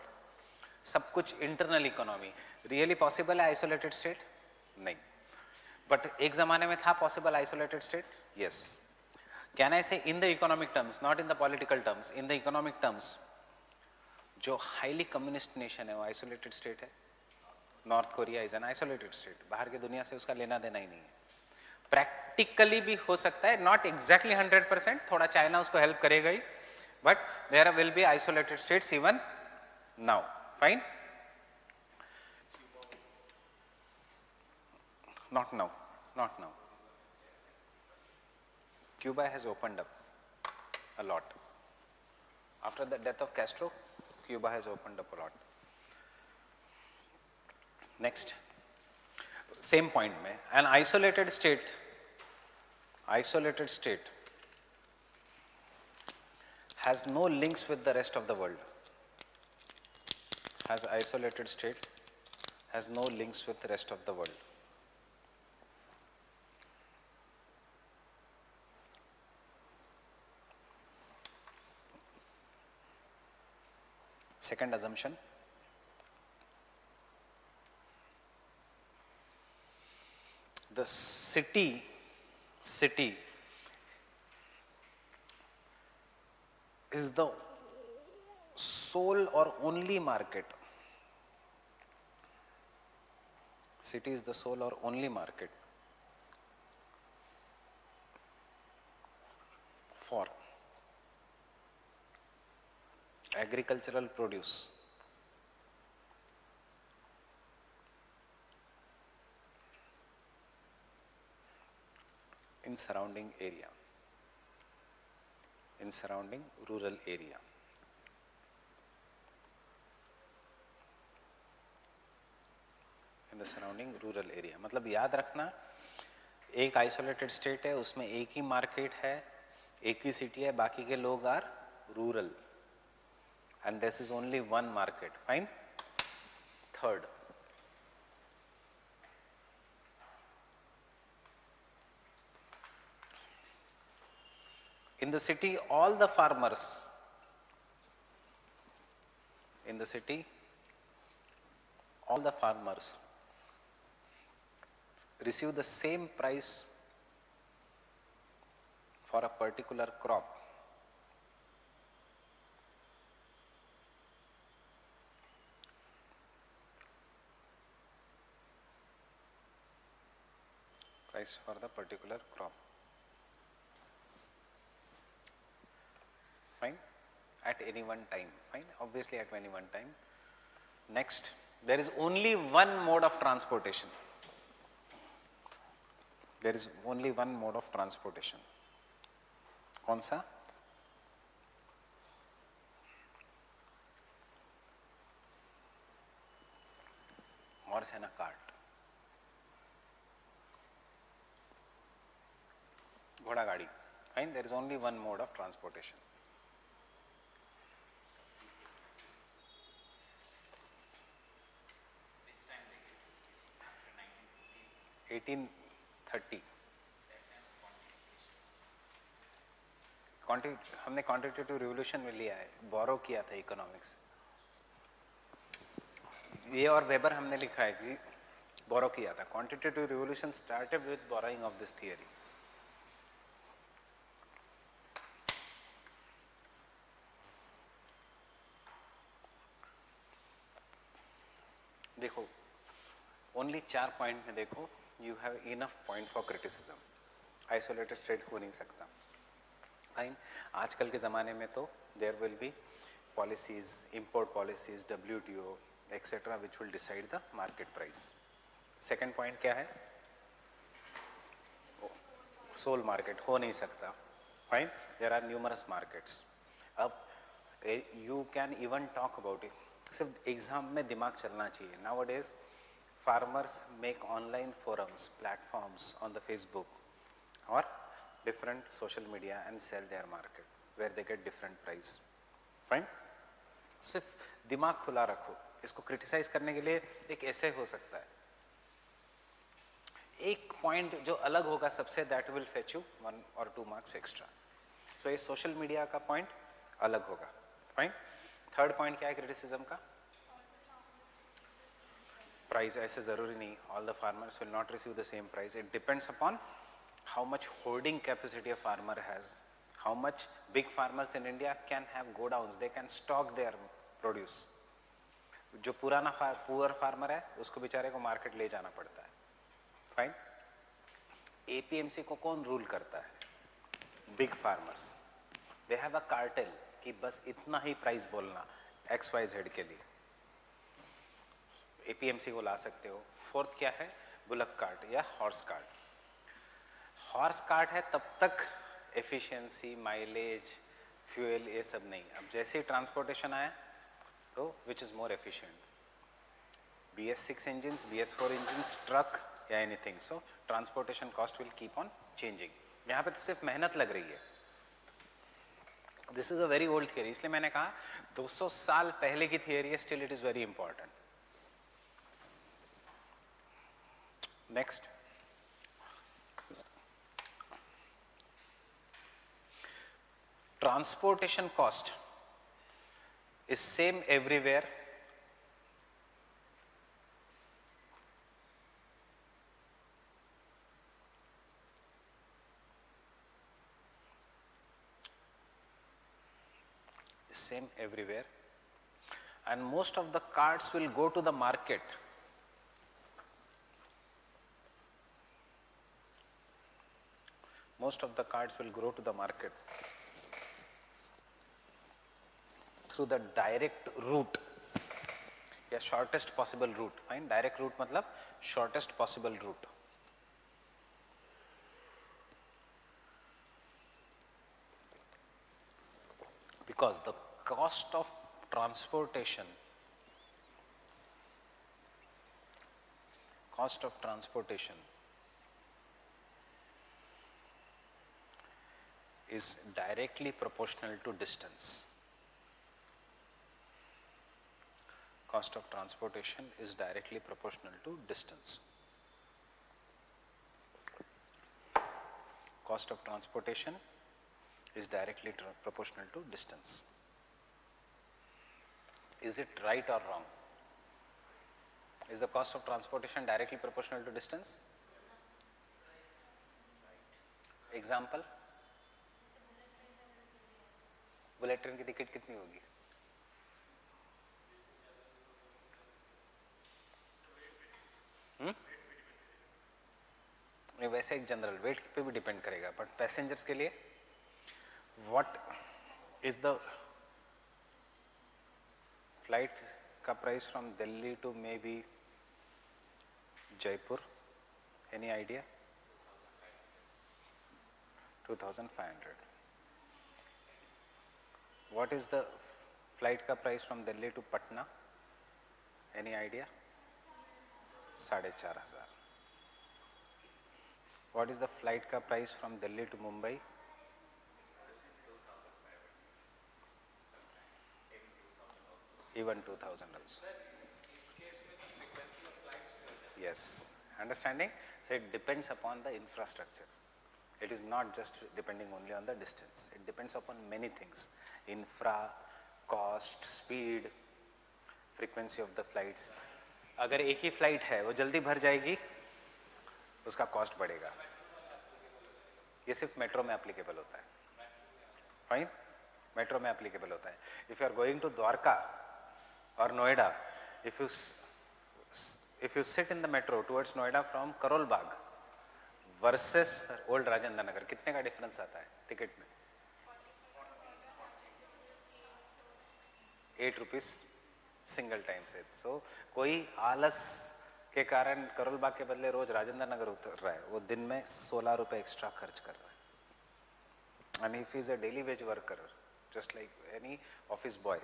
सब कुछ इंटरनल इकोनॉमी. रियली पॉसिबल है आइसोलेटेड स्टेट? नहीं. बट एक जमाने में था possible isolated state. Yes. Can I say in the economic terms, not in the political terms, in the economic terms जो highly communist nation है वो आइसोलेटेड स्टेट है. North Korea is an isolated state. बाहर की दुनिया से उसका लेना देना ही नहीं है. प्रैक्टिकली भी हो सकता है, नॉट एग्जैक्टली 100%. थोड़ा चाइना उसको हेल्प करेगा ही, but there will be isolated states even now. Fine? Not now, not now. Cuba has opened up a lot. After the death of Castro, Cuba has opened up a lot. Next, same point mein, an isolated state has no links with the rest of the world. Isolated state has no links with the rest of the world. Second assumption, the city is the sole or only market. City is the sole or only market for agricultural produce in surrounding area, in surrounding rural area. In the surrounding rural area, मतलब याद रखना एक isolated state है, उसमें एक ही market है, एक ही city है, बाकी के लोग are rural, and this is only one market. Fine. Third, in the city all the farmers receive the same price for a particular crop. Price for the particular crop. Fine. At any one time. Fine. Obviously at any one time. Next, there is only one mode of transportation. There is only one mode of transportation. कौन सा? Horse and a cart. घोड़ा गाड़ी. Fine. There is only one mode of transportation. Which time they get after 1950? 1830. हमने quantitative revolution में लिया है, बोरो किया था इकोनॉमिक्स. ये और वेबर हमने लिखा है कि बोरो किया था. Quantitative revolution started with borrowing of this theory. देखो ओनली 4 पॉइंट में देखो, you have enough point for criticism. Isolated state हो नहीं सकता. फाइन. आजकल के ज़माने में तो there will be policies, import policies, WTO etcetera which will decide the market price. Second point क्या है? सोल मार्केट हो नहीं सकता. फाइन. There are numerous markets. अब you can even talk about it. सिर्फ एग्जाम में दिमाग चलना चाहिए. Now days farmers make online forums, platforms on the Facebook or different social media and sell their market where they get different price. Fine. सिर्फ दिमाग खुला रखो. इसको क्रिटिसाइज करने के लिए एक ऐसे हो सकता है. एक पॉइंट जो अलग होगा सबसे, that will fetch you 1 or 2 marks extra. So ये सोशल मीडिया का पॉइंट अलग होगा. फाइन. थर्ड पॉइंट क्या है क्रिटिसिज्म का? प्राइस. ऐसे जरूरी नहीं. All the farmers will not receive the same price. It depends upon how much holding capacity a farmer has, how much big farmers in India can have godowns, they can stock their produce. जो पुराना poor farmer है उसको बेचारे को market ले जाना पड़ता है. फाइन. APMC को कौन रूल करता है? Big farmers. They have a cartel. कि बस इतना ही प्राइस बोलना XYZ के लिए, APMC को ला सकते हो। फोर्थ क्या है, बुलक कार्ट या हॉर्स कार्ट। हॉर्स कार्ट है तब तक एफिशिएंसी, माइलेज, फ्यूल ये सब नहीं। अब जैसे ही ट्रांसपोर्टेशन आया तो which is more efficient, BS6 engines, BS4 engines, truck या anything. So transportation cost will keep on changing. यहाँ पे तो सिर्फ मेहनत लग रही है। This is a very old theory, इसलिए मैंने कहा 200 साल पहले की थियरी है, still it is very important. Next, transportation cost is same everywhere, same everywhere, and most of the carts will go to the market. Most of the carts will go to the market through the direct route या shortest possible route. Fine, direct route मतलब shortest possible route. Because the cost of transportation is directly proportional to distance. Cost of transportation is directly proportional to distance. Cost of transportation is directly proportional to distance. Is it right or wrong? Is the cost of transportation directly proportional to distance? Example, bullet train की ticket कितनी होगी? वैसे एक general wait पे भी depend करेगा, but passengers के लिए व्हाट इज द फ्लाइट का price from Delhi to may be Jaipur? Any idea? 2500. What is the flight का price from Delhi to Patna? Any idea? 4,500. What is the flight का price from Delhi to Mumbai? Even 2,000 also. Yes, understanding? So it depends upon the infrastructure. It is not just depending only on the distance. It depends upon many things. Infra, cost, speed, frequency of the flights. अगर एक ही flight है वो जल्दी भर जाएगी, उसका cost बढ़ेगा। ये सिर्फ मेट्रो में एप्लीकेबल होता है। फाइन, मेट्रो में एप्लीकेबल होता है। If you are going to Dwarka और Noida, if you sit in the metro towards Noida from Karol Bagh versus old Rajendra Nagar, कितने का डिफरेंस आता है टिकट में? 8 रुपीज सिंगल टाइम से। सो कोई आलस के कारण करोल बाग के बदले रोज राजेंद्र नगर उतर रहा है, वो दिन में 16 रुपए एक्स्ट्रा खर्च कर रहा है। And if is a daily veg worker just like any office boy,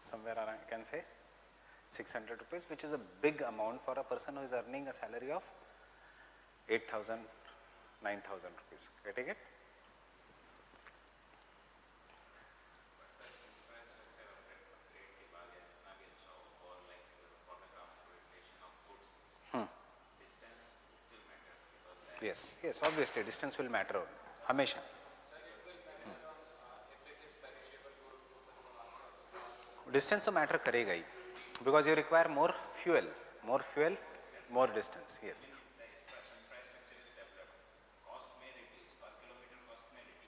somewhere around I can say 600 rupees, which is a big amount for a person who is earning a salary of 8,000, 9,000 rupees. Getting it? Yes, yes, obviously distance will matter हमेशा। Distance तो matter करेगा ही, because you require more fuel, more distance. Yes,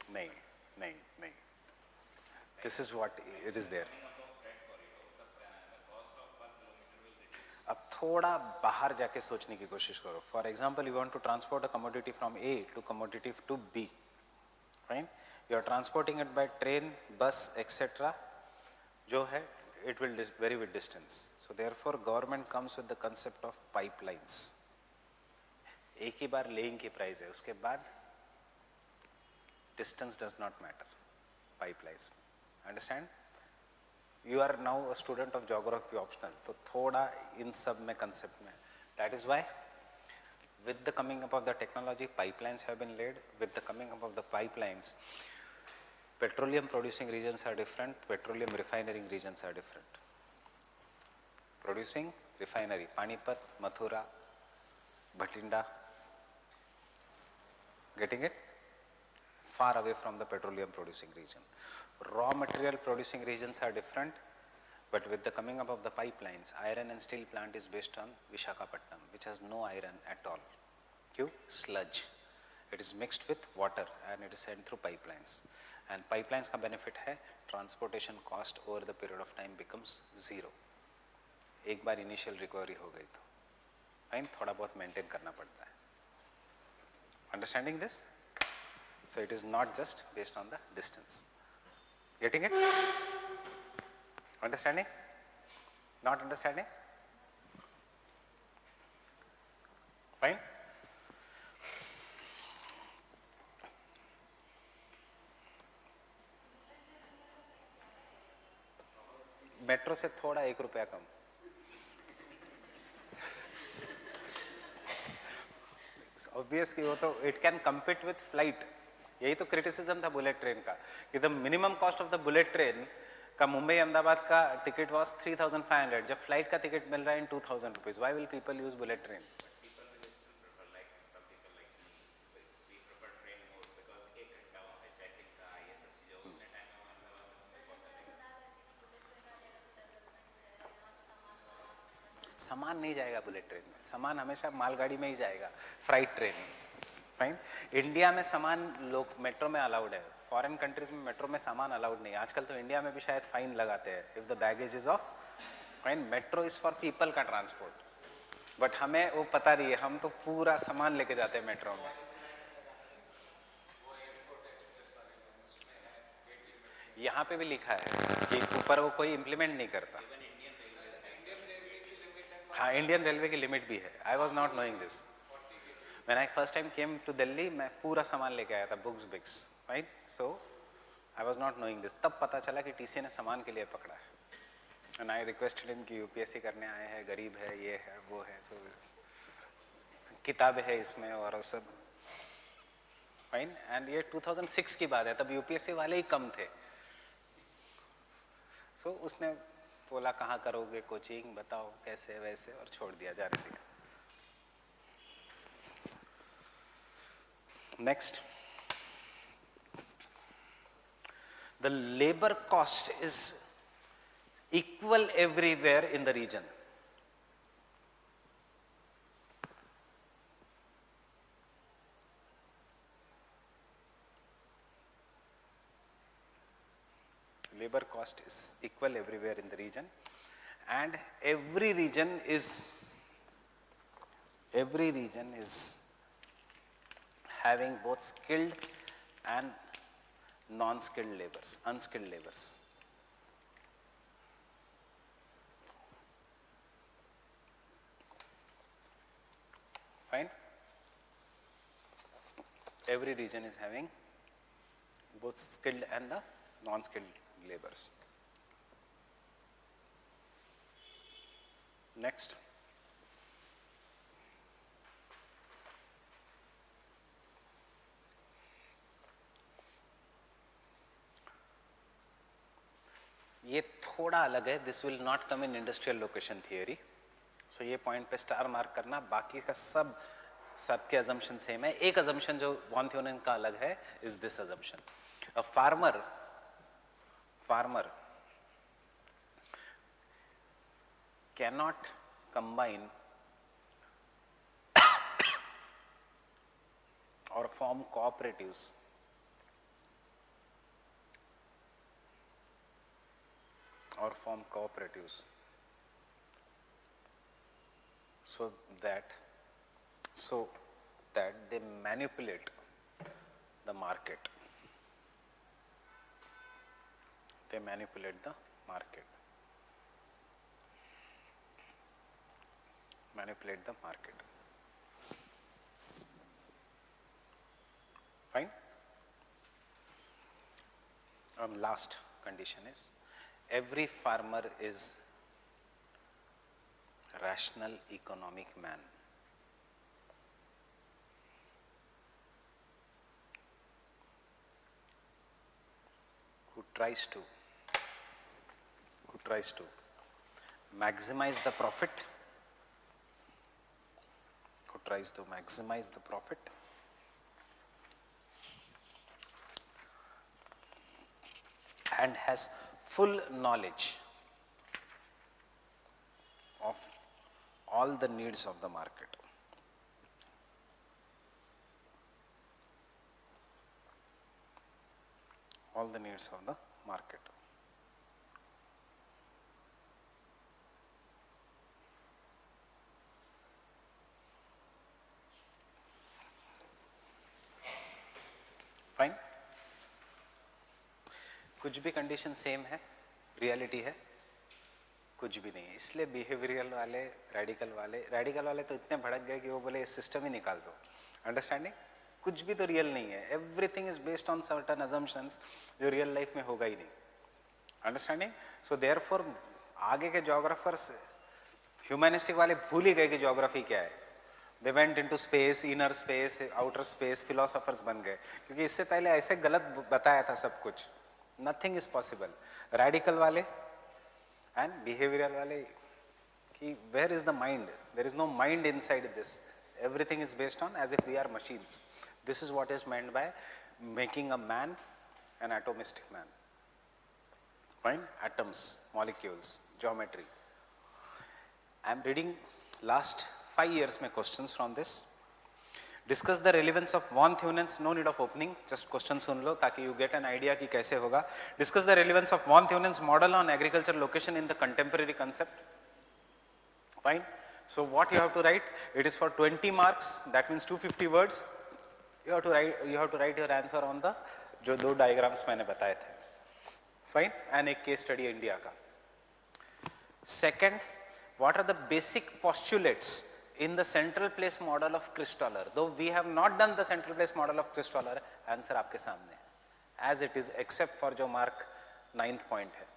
नहीं नहीं नहीं, this is what it is there. अब थोड़ा बाहर जाके सोचने की कोशिश करो. For example, you want to transport a commodity from A to commodity to B, right? You are transporting it by train, bus, etcetera, जो है it will vary with distance. So therefore government comes with the concept of pipelines. एक ही बार laying की price है, उसके बाद distance does not matter. Pipelines, understand? You are now a student of geography optional, तो थोड़ा इन सब में concept में. That is why with the coming up of the technology, pipelines have been laid. With the coming up of the pipelines, petroleum producing regions are different, petroleum refining regions are different. Producing refinery, Panipat, Mathura, Bhatinda, getting it? Far away from the petroleum producing region. Raw material producing regions are different, but with the coming up of the pipelines, iron and steel plant is based on Visakhapatnam, which has no iron at all. Q? Sludge. It is mixed with water and it is sent through pipelines. And pipelines का benefit है, transportation cost over the period of time becomes zero. एक बार initial recovery हो गई तो, fine, थोड़ा बहुत maintain करना पड़ता है. Understanding this? So it is not just based on the distance. Getting it? Understanding? Not understanding? Fine? Metro से थोड़ा 1 रुपया कम. ऑब्वियसली वो तो it can compete with flight. यही तो क्रिटिसिज्म था बुलेट ट्रेन का, कि the minimum cost of the bullet train का मुंबई अहमदाबाद का टिकट वॉज 3,500, जब फ्लाइट का टिकट मिल रहा है in 2,000 rupees. Why will people use bullet train? सामान नहीं जाएगा बुलेट ट्रेन में, सामान हमेशा मालगाड़ी में ही जाएगा, फ्राइट ट्रेन. फाइन. इंडिया में सामान लोग मेट्रो में अलाउड है, फॉरेन कंट्रीज में मेट्रो में सामान अलाउड नहीं है. आजकल तो इंडिया में भी शायद फाइन लगाते हैं if the baggage is of. Fine. Metro is for people का ट्रांसपोर्ट, बट हमें वो पता नहीं है, हम तो पूरा सामान लेके जाते हैं मेट्रो में. यहाँ पे भी लिखा है कि ऊपर वो कोई इम्प्लीमेंट नहीं करता. हाँ, इंडियन रेलवे की लिमिट भी है. आई was not knowing this. When I first time came to Delhi, मैं पूरा सामान लेके आया था, बुक्स बिक्स, right. So I was not knowing this. तब पता चला कि टीसी ने सामान के लिए पकड़ा है. एंड आई रिक्वेस्टेड हिम कि यूपीएससी करने आए हैं, गरीब है, ये है, वो है, सो किताबें है इसमें और सब. फाइन. एंड ये 2006 की बात है, तब यूपीएससी वाले ही कम थे. सो उसने बोला कहाँ करोगे कोचिंग, बताओ कैसे वैसे, और छोड़ दिया, जाने दिया. Next, the labor cost is equal everywhere in the region. Labor cost is equal everywhere in the region, and every region is having both skilled and non-skilled laborers, unskilled laborers. Fine. Every region is having both skilled and the non-skilled laborers. Next. ये थोड़ा अलग है. This will not come in industrial location theory. So ये point पे star mark करना. बाकी का सबके अजम्पशन सेम है. एक अजम्पशन जो वॉन थ्योरन का अलग है is this assumption. A farmer cannot combine or form cooperatives so that they manipulate the market. They manipulate the market. Manipulate the market. Fine. Last condition is every farmer is rational economic man. Who tries to maximize the profit, and has full knowledge of all the needs of the market. All the needs of the market. Fine. कुछ भी condition same है, reality है कुछ भी नहीं है. इसलिए behavioural वाले, रेडिकल वाले तो इतने भड़क गए कि वो बोले सिस्टम ही निकाल दो. अंडरस्टैंडिंग? कुछ भी तो रियल नहीं है. Everything is based on certain assumptions जो रियल लाइफ में होगा ही नहीं. अंडरस्टैंडिंग? सो देयरफॉर आगे के ज्योग्राफर्स ह्यूमैनिस्टिक वाले भूल ही गए कि ज्योग्राफी क्या है. They went into space, inner space, outer space, philosophers बन गए क्योंकि इससे पहले ऐसे गलत बताया था सब कुछ. Nothing is possible. रेडिकल वाले एंड बिहेवियरल वाले कि where is the mind? There is no mind inside this. Everything is based on as if we are machines. This is what is meant by making a man an atomistic man. Fine? Atoms, molecules, geometry. I am reading last 5 years में questions from this. Discuss the relevance of von Theunen's, no need of opening, just question सुन लो ताकि you get an idea कि कैसे होगा. Discuss the relevance of von Theunen's model on agriculture location in the contemporary concept. Fine? So what you have to write? It is for 20 marks. That means 250 words. You have to write your answer on the जो दो diagrams मैंने बताए थे. Fine? And एक case study India का. Second, what are the basic postulates in the central place model of Christaller? Though we have not done the central place model of Christaller, answer आपके सामने है. As it is, except for जो mark 9th point है,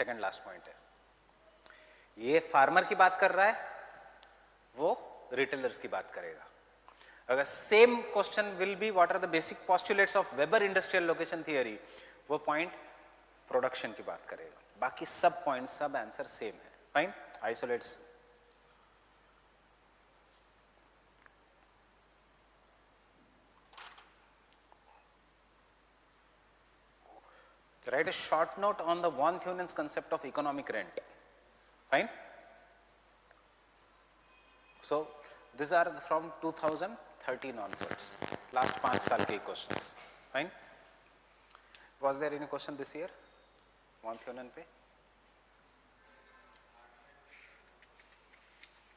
second last point है. ये farmer की बात कर रहा है, वो रिटेलर्स की बात करेगा. अगर same question will be what are the basic postulates of Weber industrial location theory, वो पॉइंट प्रोडक्शन की बात करेगा. बाकी सब पॉइंट, सब आंसर सेम है. Fine? Isolates. Write a short note on the von Theunen's concept of economic rent. Fine? So these are from 2013 onwards. Last 5 साल के questions. Fine? Was there any question this year? von Theunen पे?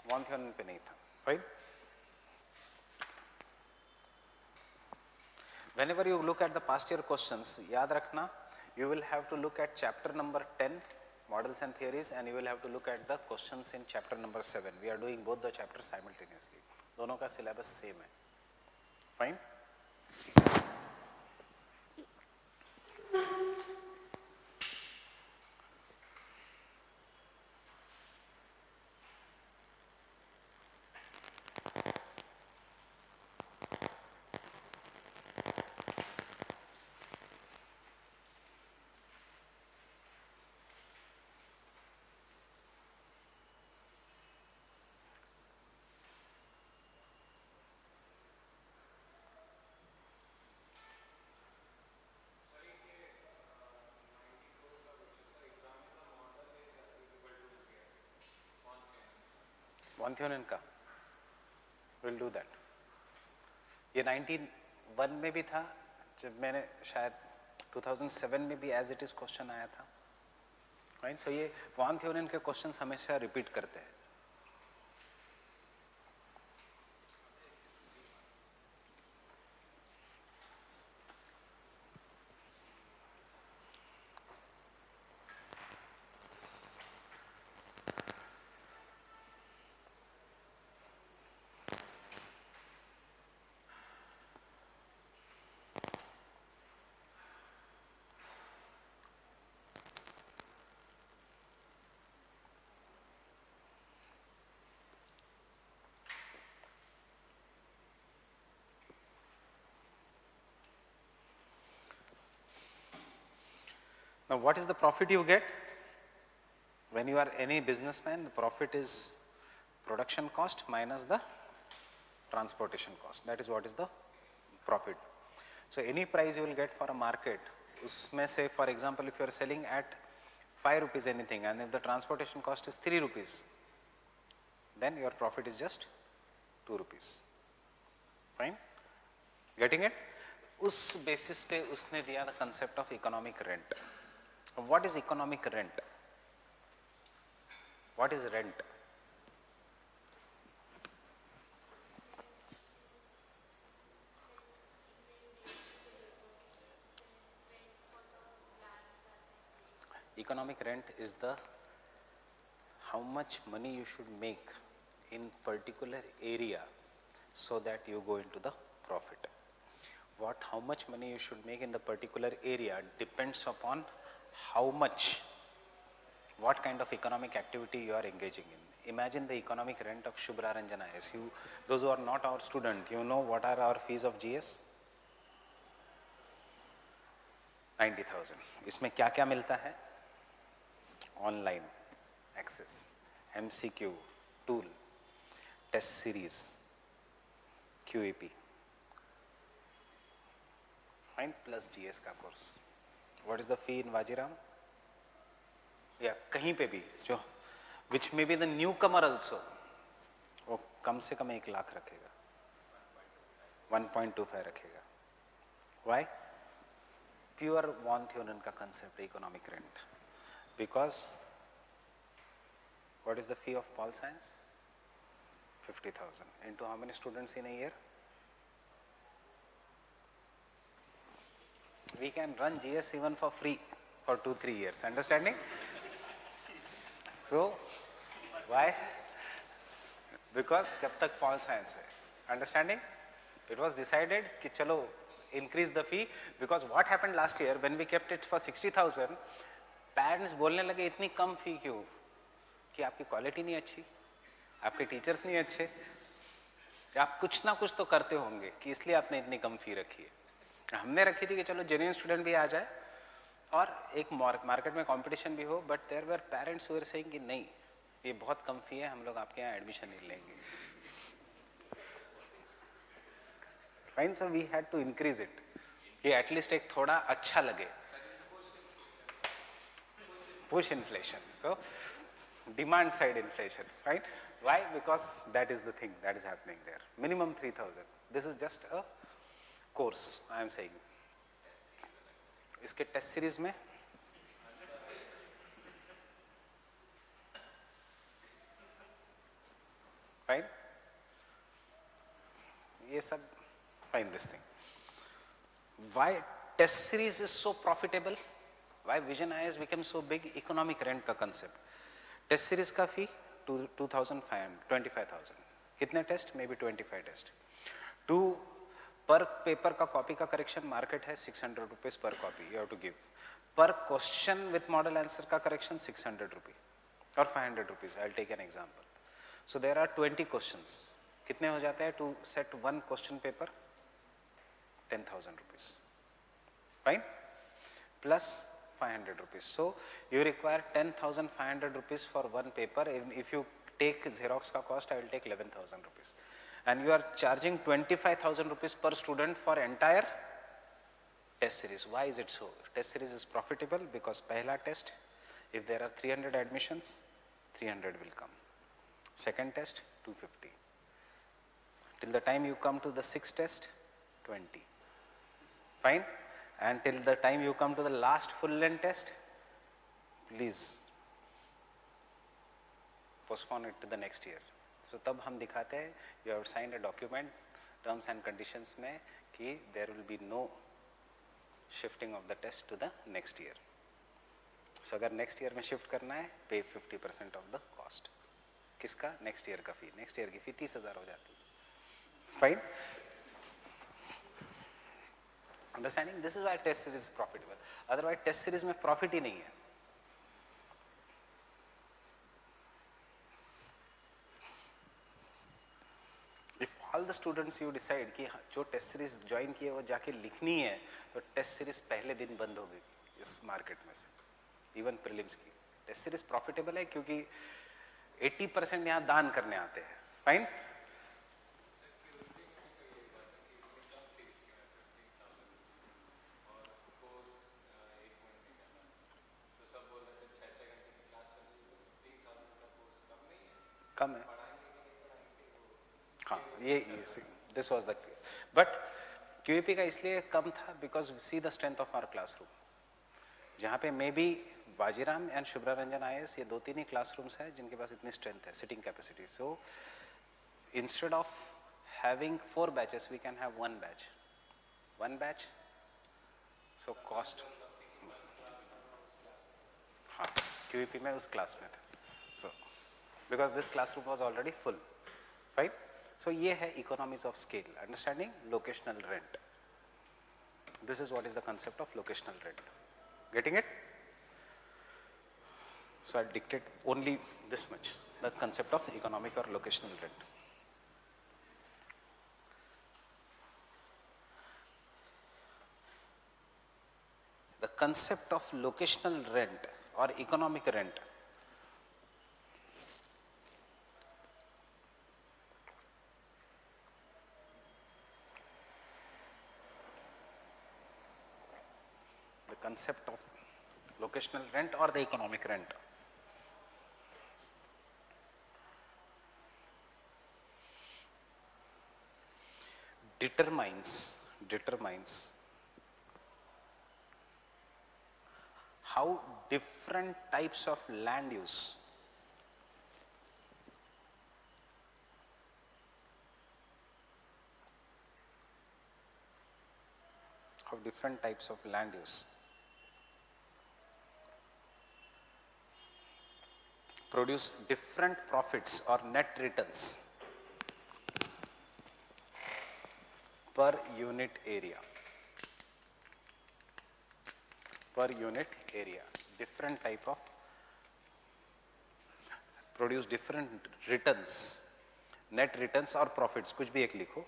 von Theunen पे नहीं था. Fine? Whenever you look at the past year questions, याद रखना, you will have to look at chapter number 10, models and theories, and you will have to look at the questions in chapter number 7. We are doing both the chapters simultaneously. दोनों का syllabus same है. Fine? von Theunen का will do that. ये 1991 में भी था, जब मैंने शायद 2007 में भी एज इट इज क्वेश्चन आया था. राइट? सो ये von Theunen के क्वेश्चंस हमेशा रिपीट करते हैं. Now what is the profit you get? When you are any businessman, the profit is production cost minus the transportation cost. That is what is the profit. So any price you will get for a market, usme say for example if you are selling at 5 rupees anything and if the transportation cost is 3 rupees, then your profit is just 2 rupees. Fine? Getting it? उस basis पे उसने दिया the concept of economic rent. What is economic rent? What is rent? Economic rent is the how much money you should make in particular area so that you go into the profit. How much money you should make in the particular area depends upon how much, what kind of economic activity you are engaging in. Imagine the economic rent of Shubhra Ranjan IAS. Those who are not our student, you know what are our fees of GS? 90,000. इसमें क्या क्या मिलता है? Online access, MCQ, tool, test series, QAP, fine, plus GS का course. What is the fee in Vajiram? या कहीं पे भी जो which may be the newcomer also, वो कम से कम 1 लाख रखेगा, 1.25 रखेगा. Why? Pure Von Thunen का concept economic rent. Because what is the fee of Pol Science? 50,000. Into how many students in a year? We can run GS even for free for 2-3 years. Understanding? So, why? Because जब तक Pol Science है. Understanding? It was decided कि चलो increase the fee because what happened last year when we kept it for 60,000, parents बोलने लगे इतनी कम फी क्यों? कि आपकी क्वालिटी नहीं अच्छी, आपके टीचर्स नहीं अच्छे, आप कुछ ना कुछ तो करते होंगे कि इसलिए आपने इतनी कम फी रखी है. हमने रखी थी कि चलो जेन्युइन स्टूडेंट भी आ जाए और एक मार्केट में कंपटीशन भी हो, but there were parents who were saying कि नहीं ये बहुत कम फी है, हम लोग आपके यहाँ एडमिशन नहीं लेंगे. Fine, so we had to increase it कि एटलीस्ट एक थोड़ा अच्छा लगे. Push inflation. So, demand side inflation, right? Why? Because that is the thing that is happening there. Minimum 3,000. This is just a course, I am saying. इसके test series में fine, ये सब fine this thing. Why test series is so profitable? Why Vision IAS became so big? Economic rent का concept. Test series का fee 2,500, 25,000. कितने test? Maybe 25 test. Per paper का copy का correction market है 600 rupees per copy. You have to give. Per question with model answer का correction 600 rupees or 500 rupees. I'll take an example. So there are 20 questions. कितने हो जाते हैं? To set one question paper, 10,000 rupees. Fine? Plus 500 rupees. So you require 10,500 rupees for one paper. If you take Xerox ka cost, I will take 11,000 rupees. And you are charging 25,000 rupees per student for entire test series. Why is it so? Test series is profitable because pehla test, if there are 300 admissions, 300 will come. Second test, 250. Till the time you come to the sixth test, 20. Fine? And till the time you come to the last full length test, please postpone it to the next year. So तब हम दिखाते हैं you have signed a document, terms and conditions में कि there will be no shifting of the test to the next year. So अगर next year में shift करना है, pay 50% of the cost. किसका? Next year का fee. Next year की fee 30,000 हो जाती है. Fine? Understanding? This is why test series is profitable. Otherwise test series में profit ही नहीं है. If all the students you decide कि जो test series join किए वो जाके लिखनी है, तो test series पहले दिन बंद होगी. इस मार्केट में से, इवन प्रीलिम्स की। टेस्ट सीरीज प्रॉफिटेबल है क्योंकि 80% यहाँ दान करने आते हैं। फाइन। कम है, हाँ, ये this was the, but QIP का इसलिए कम था because see the strength of our classroom, जहाँ पे maybe Bajiram and Shubhra Ranjan IAS, ये 2-3 ही क्लासरूम्स हैं जिनके पास इतनी स्ट्रेंथ है, sitting capacity. So instead of having 4 batches we can have 1 batch. So cost, हाँ, क्यूईपी में उस क्लास में था। So because this classroom was already full, right. So ये है economies of scale, understanding locational rent. This is what is the concept of locational rent. Getting it? So I'll dictate only this much, the concept of economic or locational rent. The concept of locational rent or economic rent concept of locational rent or the economic rent determines how different types of land use produce different profits or net returns per unit area. Different type of produce different returns, net returns or profits, कुछ भी एक लिखो,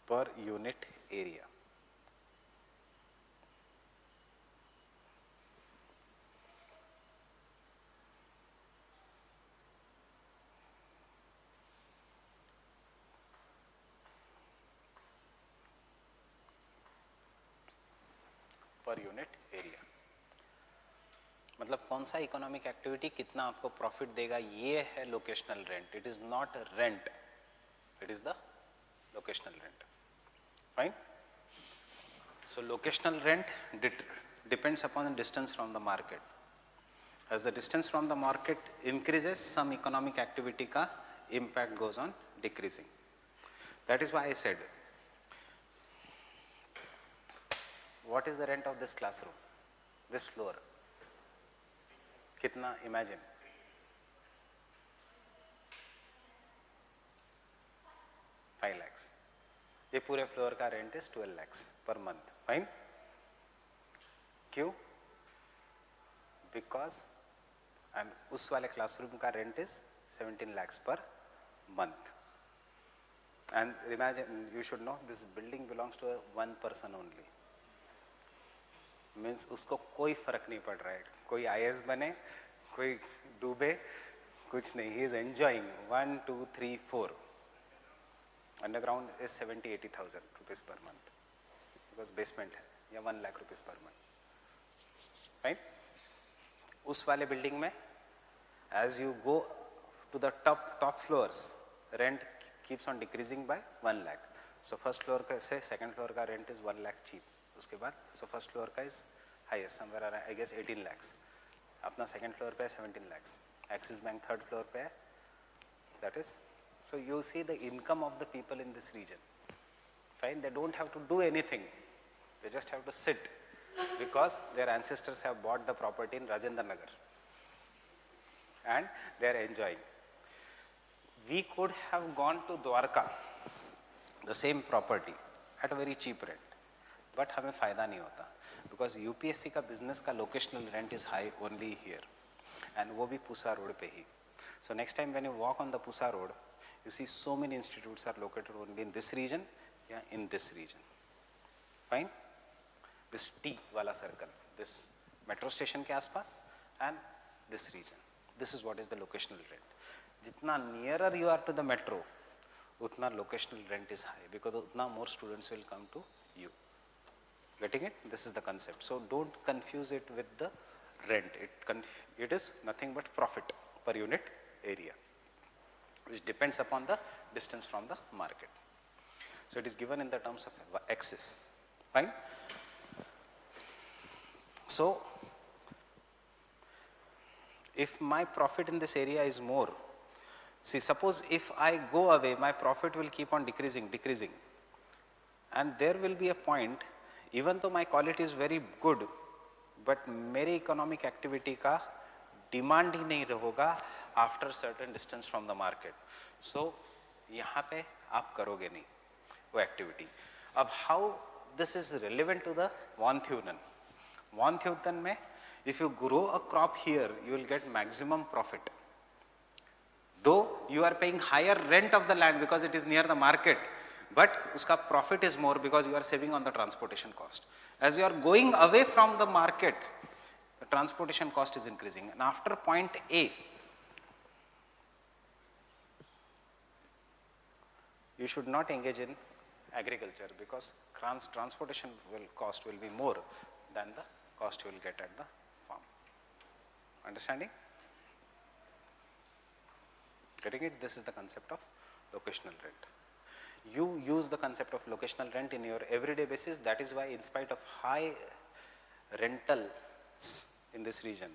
per unit area. Per unit area मतलब कौन सा economic activity कितना आपको profit देगा, ये है locational rent. It is not rent, it is the locational rent. Fine. So locational rent depends upon the distance from the market. As the distance from the market increases, some economic activity ka impact goes on decreasing. That is why I said, what is the rent of this classroom, this floor? Kitna? Imagine. $5 lakhs. ये पूरे floor का rent is 12 lakhs per month. Fine. क्यों? Because उस वाले classroom का rent is 17 lakhs per month. And imagine, you should know this building belongs to one person only. Means उसको कोई फर्क नहीं पड़ रहा है, कोई आईएएस बने, कोई डूबे, कुछ नहीं. He is enjoying 1, 2, 3, 4. Underground is 70,000-80,000 rupees per month because basement है, या 1 lakh rupees per month. Right. उस वाले बिल्डिंग में as you go to the top floors, rent keeps on decreasing by 1 lakh. So first floor का से सेकंड फ्लोर का rent is 1 lakh cheap. उसके बाद सो फर्स्ट फ्लोर का is highest somewhere I guess 18 lakhs. अपना सेकंड फ्लोर पे है 17 lakhs. Axis bank third floor पे है. That is, so you see the income of the people in this region. Fine. They don't have to do anything, they just have to sit because their ancestors have bought the property in Rajendra Nagar and they are enjoying. We could have gone to Dwarka, the same property at a very cheap rent, but हमें फायदा नहीं होता because UPSC का business का locational rent is high only here and वो भी Pusa road पे ही. So next time when you walk on the Pusa road, you see so many institutes are located only in this region या in this region. Fine? This T वाला circle, this metro station के आसपास and this region. This is what is the locational rent. जितना nearer you are to the metro, utna locational rent is high because utna more students will come to you. Getting it? This is the concept. So don't confuse it with the rent. It is nothing but profit per unit area, which depends upon the distance from the market. So it is given in the terms of axis. Fine? So if my profit in this area is more, see, suppose if I go away, my profit will keep on decreasing, and there will be a point, even though my quality is very good, but मेरे economic activity का demand ही नहीं रहेगा after certain distance from the market. So यहाँ पे आप करोगे नहीं वो activity. अब how this is relevant to the von Thunen? Von Thunen में if you grow a crop here, you will get maximum profit. Though you are paying higher rent of the land because it is near the market, but uska profit is more because you are saving on the transportation cost. As you are going away from the market, the transportation cost is increasing. And after point A, you should not engage in agriculture because transportation cost will be more than the cost you will get at the farm. Understanding? Getting it? This is the concept of locational rent. You use the concept of locational rent in your everyday basis. That is why in spite of high rentals in this region,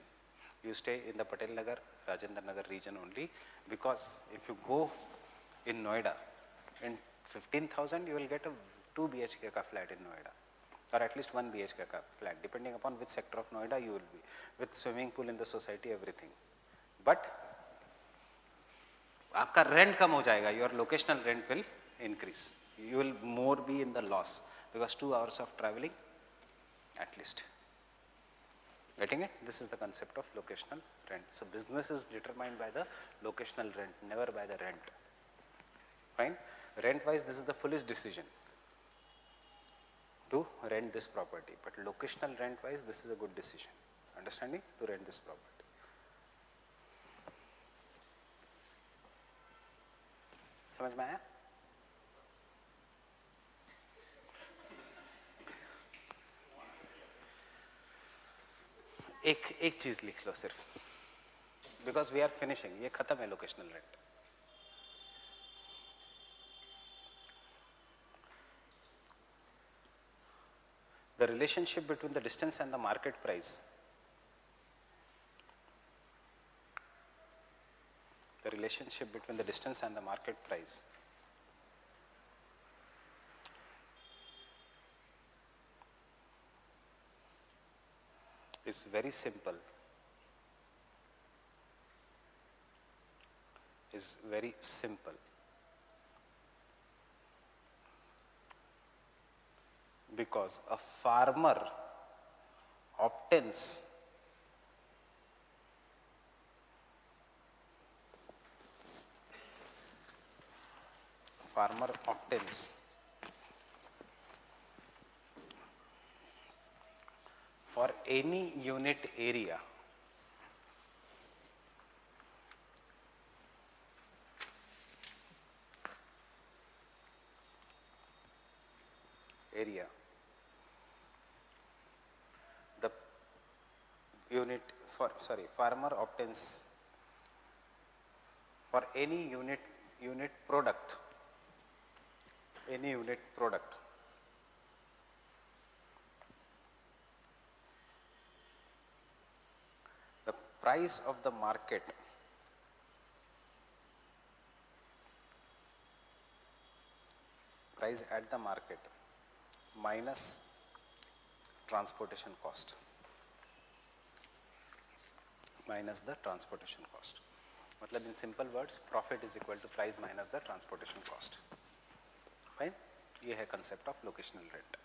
you stay in the Patel Nagar, Rajendra Nagar region only, because if you go in Noida, in 15,000 you will get a 2 BHK ka flat in Noida, or at least 1 BHK ka flat, depending upon which sector of Noida you will be, with swimming pool in the society, everything. But आपका rent कम हो जाएगा, your locational rent will increase. You will more be in the loss because 2 hours of traveling at least. Getting it? This is the concept of locational rent. So business is determined by the locational rent, never by the rent. Fine? Rent wise, this is the foolish decision to rent this property, but locational rent wise, this is a good decision. Understanding? To rent this property. समझ में आया? एक चीज लिख लो सिर्फ, because we are finishing, ये खत्म है locational rent. The relationship between the distance and the market price, the relationship between the distance and the market price is very simple, because a farmer obtains for any unit area farmer obtains for any unit product, the price of the market price at the market minus transportation cost, मतलब in simple words, profit is equal to price minus the transportation cost. Fine? ये है concept of locational rent.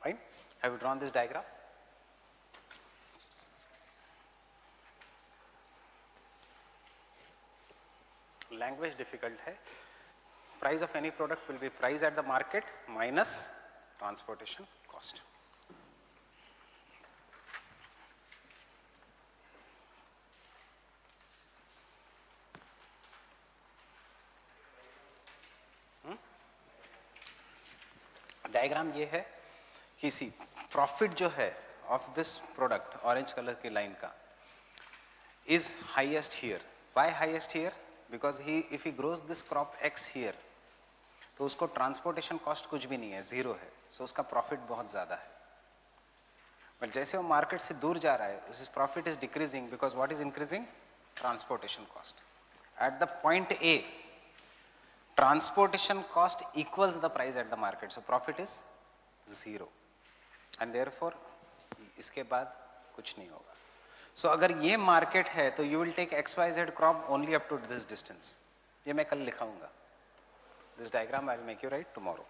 Fine? Have you drawn this diagram? Language difficult है, price of any product will be price at the market minus transportation cost. Diagram ये है कि सी profit जो है of this product orange colour की line का is highest here. Why highest here? Because if he grows this crop X here, तो उसको transportation cost कुछ भी नहीं है, जीरो है, सो उसका प्रॉफिट बहुत ज़्यादा है. बट जैसे वो मार्केट से दूर जा रहा है, his profit is decreasing because what is increasing? Transportation cost. At the point A, transportation cost equals the price at the market, so profit is zero, and therefore इसके बाद कुछ नहीं होगा. So अगर ये मार्केट है तो you will take XYZ crop only up to this distance. ये मैं कल लिखाऊंगा. This diagram I will make you write tomorrow.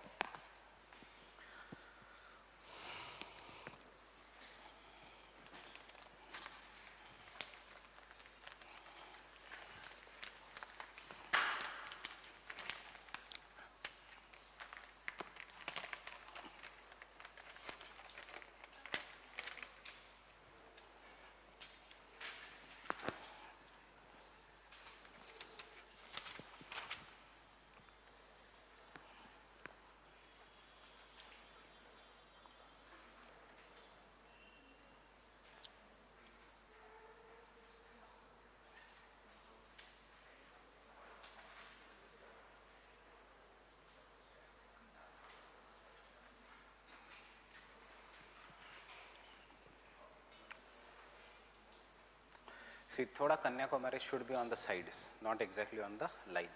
See, थोड़ा Kanyakumari should be on the sides, not exactly on the line.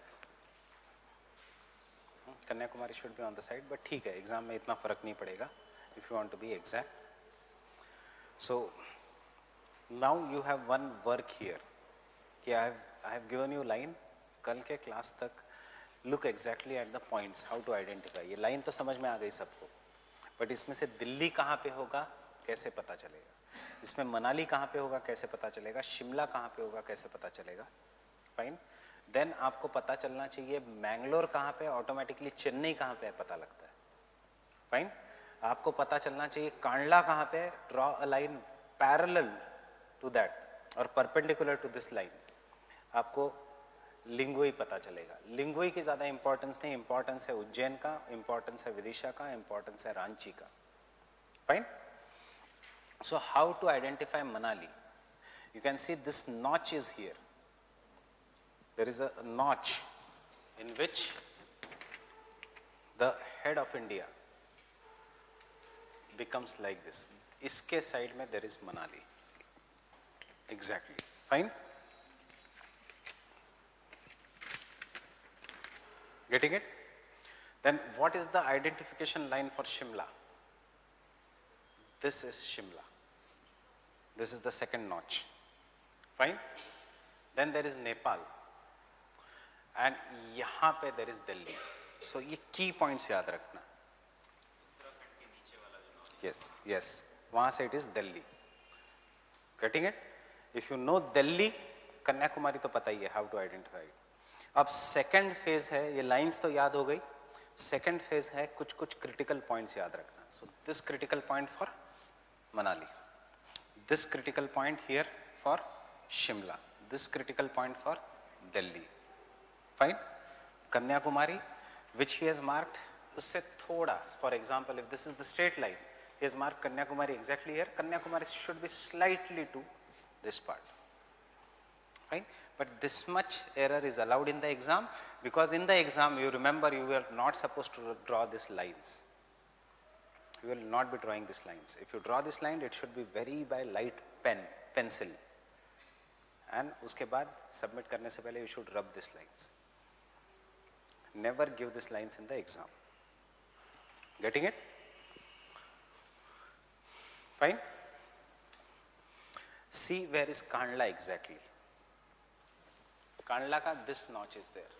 Kanyakumari should be on the side, but ठीक है, exam में इतना फर्क नहीं पड़ेगा if you want to be exact. So now you have one work here कि I have given you line. कल के क्लास तक look exactly at the points, how to identify. ये लाइन तो समझ में आ गई सबको, बट इसमें से दिल्ली कहाँ पे होगा कैसे पता चलेगा, इसमें मनाली कहाँ पे होगा कैसे पता चलेगा, शिमला कहाँ पे होगा कैसे पता चलेगा. फाइन. देन आपको पता चलना चाहिए मैंगलोर कहाँ पे, ऑटोमेटिकली चेन्नई कहाँ पे है पता लगता है. फाइन. आपको पता चलना चाहिए कांडला कहाँ पे, draw a line parallel to that और परपेंडिकुलर टू दिस लाइन. आपको लिंगुई पता चलेगा. लिंगुई की ज़्यादा इंपॉर्टेंस नहीं, इंपॉर्टेंस है उज्जैन का, इंपॉर्टेंस है विदिशा का, इंपॉर्टेंस है रांची का. Fine. So how to identify Manali? You can see this notch is here. There is a notch in which the head of India becomes like this. इसके side में there is Manali. Exactly. Fine? Getting it? Then what is the identification line for Shimla? This is Shimla. This is the second notch. Fine. Then there is Nepal, and यहाँ पे there is Delhi. So ये key points याद रखना. Yes, yes. वहाँ से it is Delhi. Getting it? If you know Delhi, Kanyakumari तो पता ही है how to identify it. अब second phase है, ये lines तो याद हो गई. Second phase है कुछ कुछ critical points याद रखना. So this critical point for Manali. This critical point here for Shimla. This critical point for Delhi. Fine. Kanyakumari, which he has marked, उससे थोड़ा, for example, if this is the straight line, he has marked Kanyakumari exactly here. Kanyakumari should be slightly to this part. Fine. But this much error is allowed in the exam because in the exam, you remember, you were not supposed to draw these lines. You will not be drawing these lines. If you draw this line, it should be very by light pencil. And उसके बाद submit करने से पहले you should rub these lines. Never give these lines in the exam. Getting it? Fine. See where is Kandla exactly. Kandla ka this notch is there.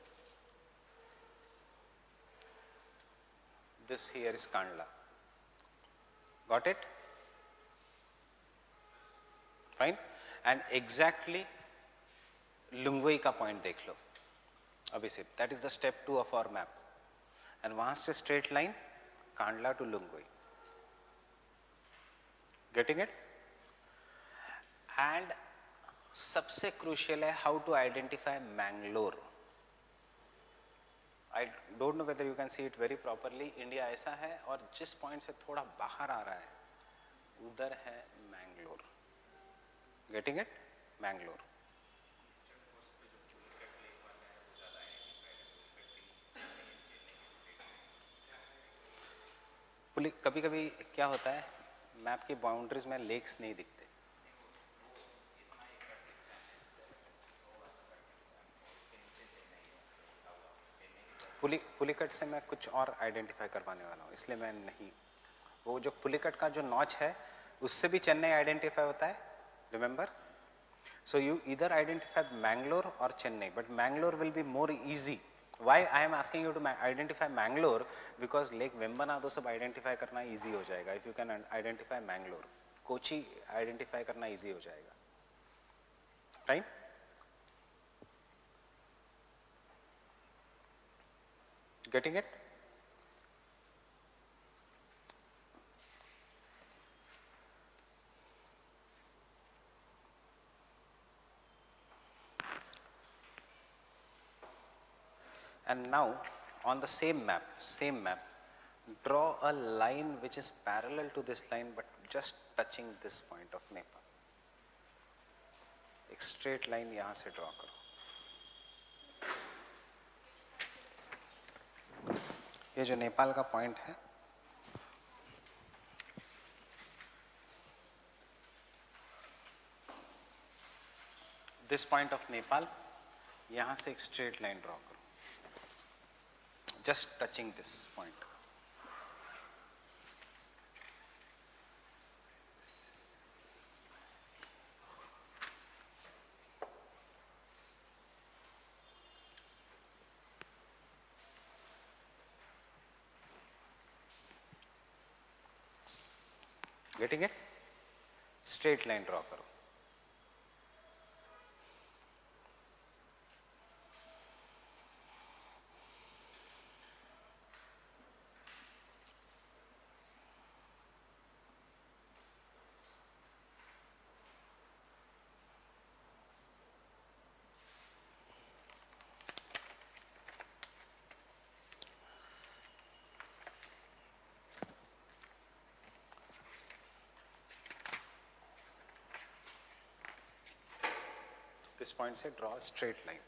This here is Kandla. Got it? Fine. And exactly Lungwei का point देख लो. अभी से that is the step 2 of our map. and वहाँ से straight line Kandla to Lungui. Getting it? And सबसे crucial है how to identify Mangalore. I don't know whether you can see it very properly. India ऐसा है और जिस point से थोड़ा बाहर आ रहा है उधर है Mangalore. Getting it? Mangalore. कभी कभी क्या होता है मैप की बाउंड्रीज में लेक्स नहीं दिखते. पुलिकट से मैं कुछ और आइडेंटिफाई करवाने वाला हूँ, इसलिए मैं नहीं, वो जो पुलिकट का जो नॉच है उससे भी चेन्नई आइडेंटिफाई होता है, रिमेंबर. सो यू इधर आइडेंटिफाई मैंगलोर और Chennai, but Mangalore will be more easy. Why I am asking you to identify Mangalore? Because Lake Vembanado सब आइडेंटिफाई करना इजी हो जाएगा. If you can identify Mangalore, Kochi identify करना इजी हो जाएगा. Right? Getting it? And now on the same map, draw a line which is parallel to this line but just touching this point of Nepal. एक straight line यहाँ से draw करो. ये जो नेपाल का point है, this point of Nepal, यहाँ से एक straight line draw करो. Just touching this point. Getting it? Straight line draw करो. This point से draw a straight line.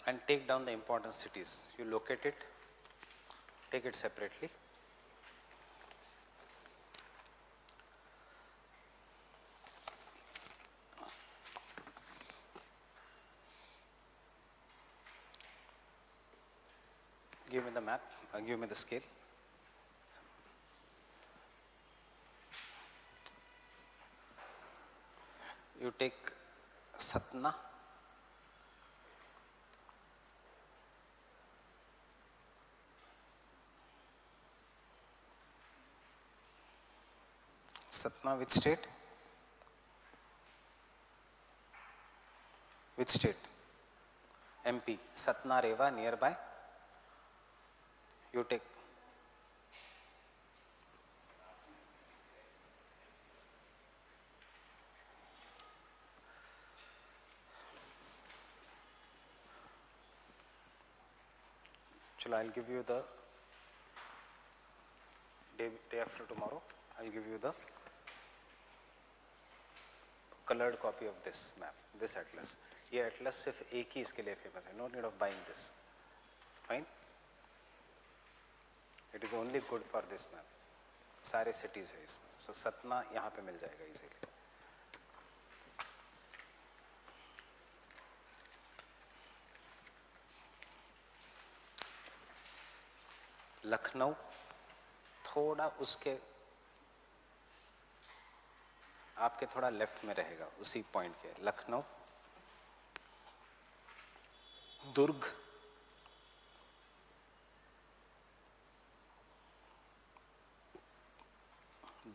And take down the important cities. You locate it, take it separately. Give me the map, give me the scale. You take Satna, Satna which state? Which state? MP. Satna Reva nearby. You take Chalo, I'll give you the day after tomorrow. I'll give you the colored copy of this map, this atlas. ये atlas सिर्फ एक ही इसके लिए famous है. No need of buying this. Fine. It is only good for this map. सारे cities है इसमें. So Satna यहाँ पे मिल जाएगा easily. लखनऊ थोड़ा उसके आपके थोड़ा लेफ्ट में रहेगा, उसी पॉइंट के। लखनऊ, दुर्ग,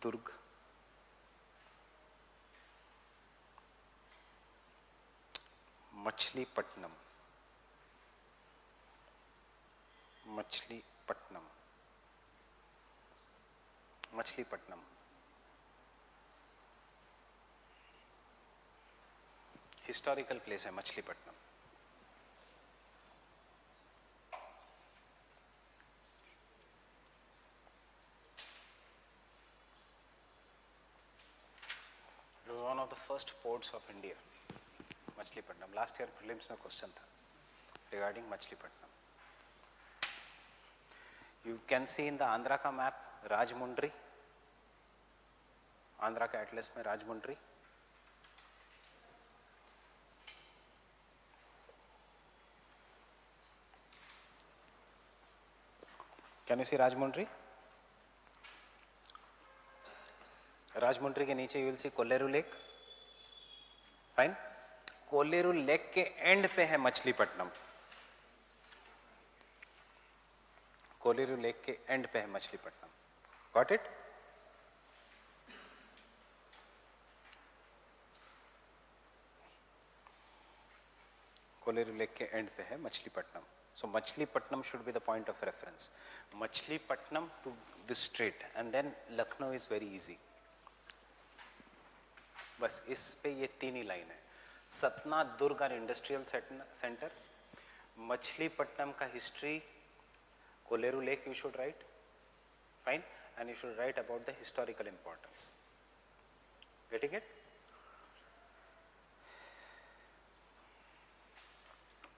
दुर्ग, मछलीपट्टनम, मछलीपट्टनम, मछलीपट्टनम, हिस्टोरिकल प्लेस है Machilipatnam. One of the first ports of India, Machilipatnam. Last year prelims में क्वेश्चन था regarding Machilipatnam. You can see in the Andhra का मैप राजमुंड्री, आंध्रा का एटलस में राजमुंड्री। Can you see राजमुंड्री? राजमुंड्री के नीचे you will see Kolleru lake. Fine. Kolleru lake के एंड पे है मछलीपट्टनम। कोल्लेरू लेक के एंड पे है Machilipatnam. Got it? Kolleru lake के एंड पे है Machilipatnam. So Machilipatnam should be the point of reference. Machilipatnam to this straight and then Lucknow is very easy. बस इस पे ये तीन ही लाइन है। सतना, दुर्ग और इंडस्ट्रियल सेंटर्स। मछलीपट्टनम का history, Kolleru lake you should write, fine, and you should write about the historical importance. Getting it?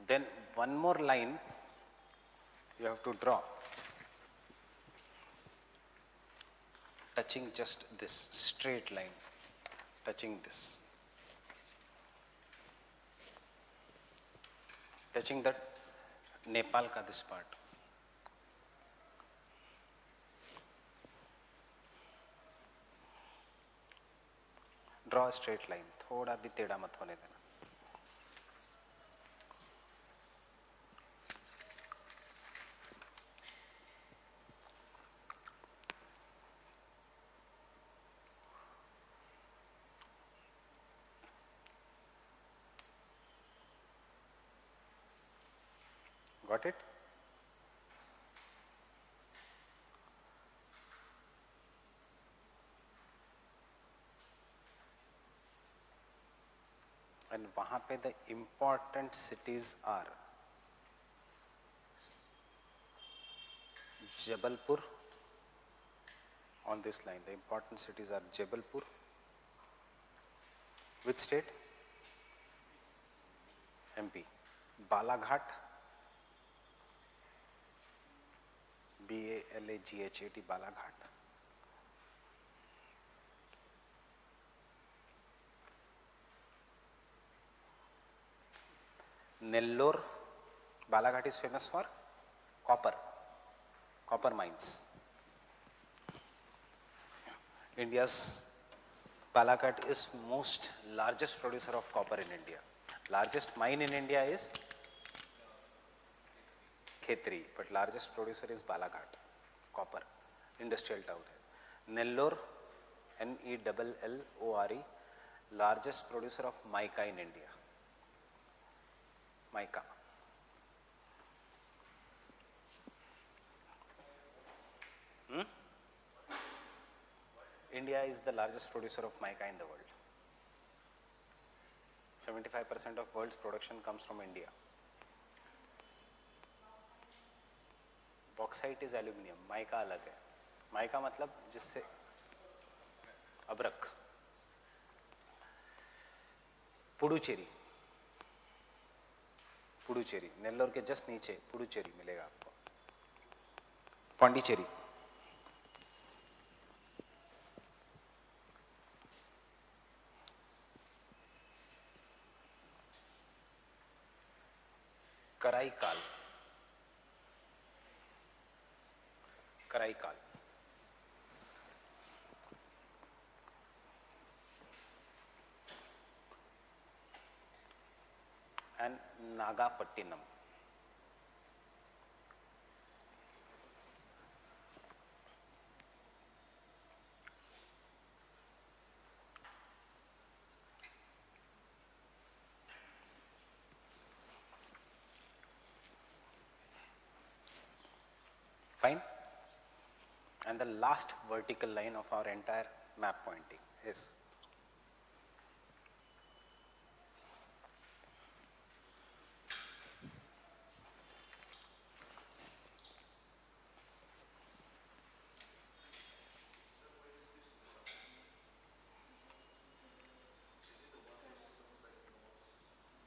Then one more line you have to draw, touching just this straight line, touching this, touching that Nepal ka this part. Draw straight line, थोड़ा भी टेढ़ा मत होने देना। Got it? And वहां पे the important cities are Jabalpur. On this line the important cities are Jabalpur, which state? MP. Balaghat, BALAGHAT, Balaghat. Nellore, Balaghat is famous for copper mines. India's Balaghat is most largest producer of copper in India. Largest mine in India is Khetri, but largest producer is Balaghat, copper, industrial town है। Nellore, NELLORE, largest producer of mica in India. Mica. India is the largest producer of mica in the world. 75% of world's production comes from India. Bauxite is aluminium, mica अलग है। mica मतलब जिससे अब्रक। पुडुचेरी, पुडुचेरी नेल्लोर के just नीचे पुडुचेरी मिलेगा आपको। Pondicherry, Karaikal, Karaikal, and Nagapattinam. Fine. And the last vertical line of our entire map pointing is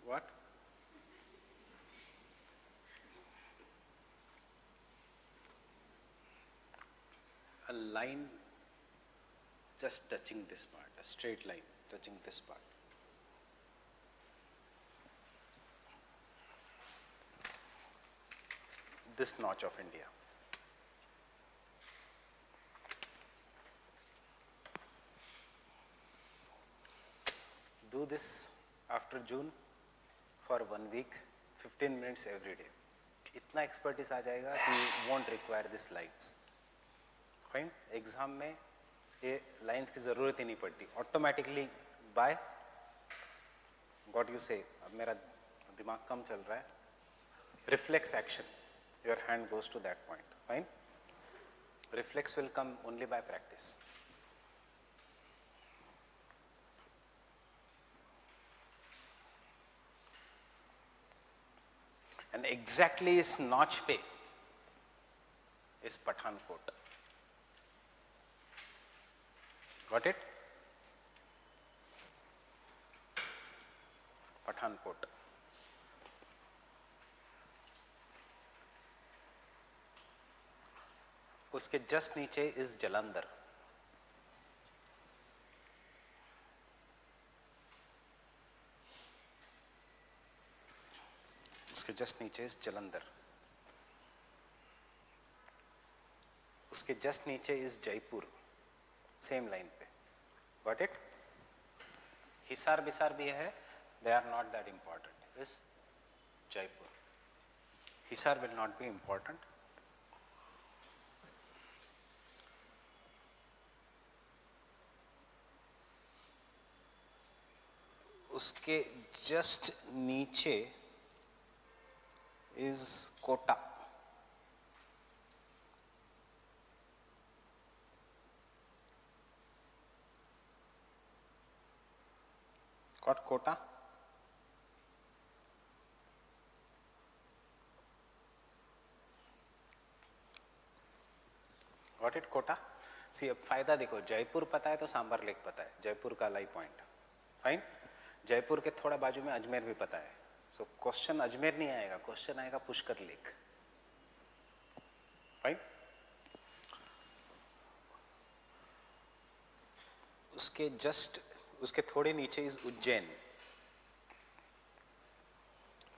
what? A line just touching this part, a straight line touching this part. This notch of India. Do this after June for 1 week, 15 minutes every day. इतना expertise आ जाएगा कि won't require these lines. Fine? Exam में ये lines की ज़रूरत ही नहीं पड़ती. Automatically by what you से, अब मेरा दिमाग कम चल रहा है, reflex action, your hand goes to that point. Fine? Reflex will come only by practice. And exactly इस नॉच पे इस पठानकोट. Got it? पठानकोट. उसके जस्ट नीचे इस जलंधर. उसके जस्ट नीचे इस जलंधर. उसके जस्ट नीचे इस जयपुर. सेम लाइन पे. Got it? हिसार बिसार भी है, they are not that important. Is Jaipur. Hisar will not be important. उसके जस्ट नीचे is Kota. Got Kota? Got it, Kota? See अब फायदा देखो, जयपुर पता है तो सांबर लेक पता है, जयपुर का लाई पॉइंट. फाइन? जयपुर के थोड़ा बाजू में अजमेर भी पता है. सो क्वेश्चन अजमेर नहीं आएगा, क्वेश्चन आएगा पुष्कर लेक. फाइन? उसके जस्ट, उसके थोड़े नीचे इज उज्जैन.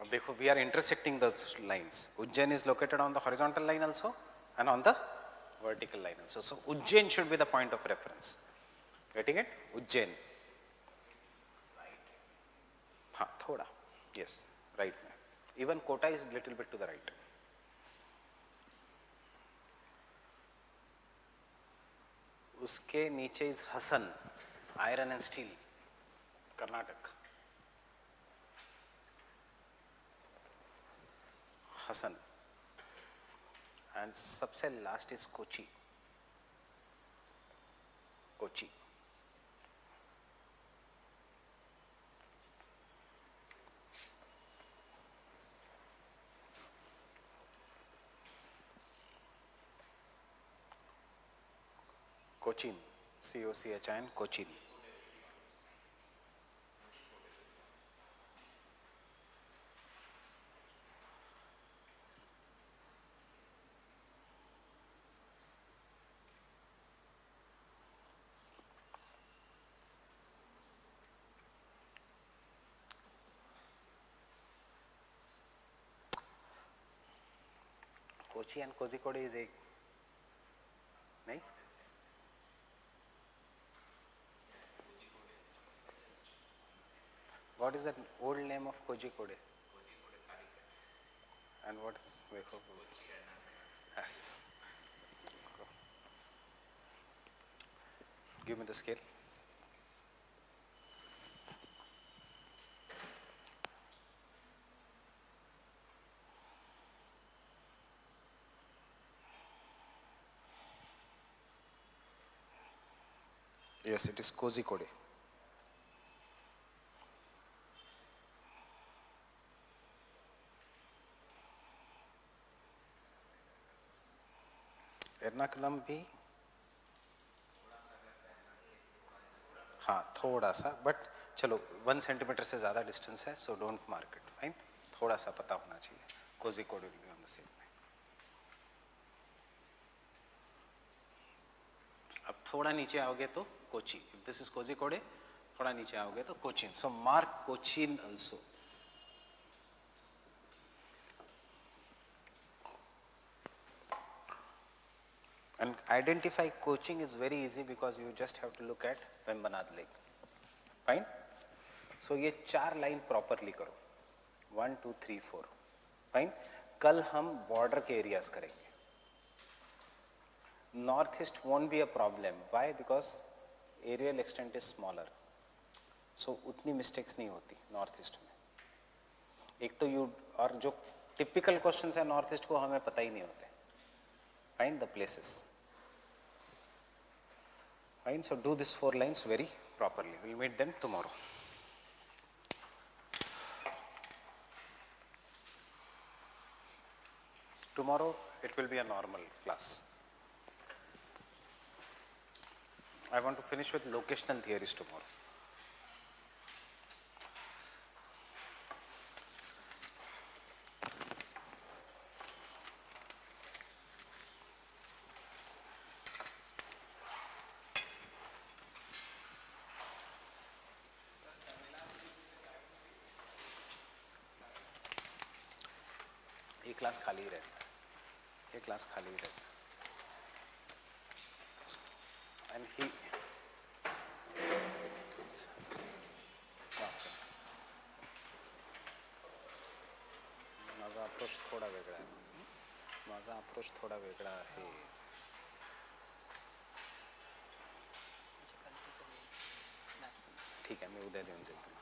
अब देखो, we are intersecting the lines. Ujjain is located on the horizontal line also and on the vertical line also. So Ujjain should be the point of reference. Getting it? Ujjain. हाँ, थोड़ा. Yes, right. Even Kota is little bit to the right. उसके नीचे is Hassan, iron and steel, Karnataka. Hassan. And सबसे last is Kochi. Kochi. Cochin, C-O-C-H-I-N, Cochin. Kochi and Kozhikode is a, नहीं? What is the old name of Kozhikode? And what is Vaiko? Yes. Give me the scale. Yes, it is Kozhikode. Ernakulam भी हाँ थोड़ा सा, but चलो 1 centimetre से ज़्यादा distance है, so don't mark it, fine. थोड़ा सा पता होना चाहिए. Kozhikode will be on the same. अब थोड़ा नीचे आओगे तो Kochi. If this is Kozhikode, थोड़ा नीचे आओगे तो Cochin. So mark Cochin also. And identify Cochin is very easy because you just have to look at Vembanad Lake. Fine? So ये 4 लाइन प्रॉपरली करो. 1 2 3 4. फाइन. कल हम बॉर्डर के एरियाज करेंगे. North east won't be a problem. Why? Because aerial extent is smaller, so उतनी mistakes नहीं होती north east में. एक तो यू, और जो टिपिकल क्वेश्चंस है नॉर्थ ईस्ट को हमें पता ही नहीं होते. Find the places. Fine. So do these 4 lines very properly. We'll meet them tomorrow. Tomorrow it will be a normal class. I want to finish with locational theories tomorrow. ये class खाली ही रहता है. ये क्लास खाली ही रहता है. And he माझा approach थोडा वेगळा आहे. माझा अप्रोच थोडा वेगळा आहे. ठीक आहे, मी उद्या देऊन देतो.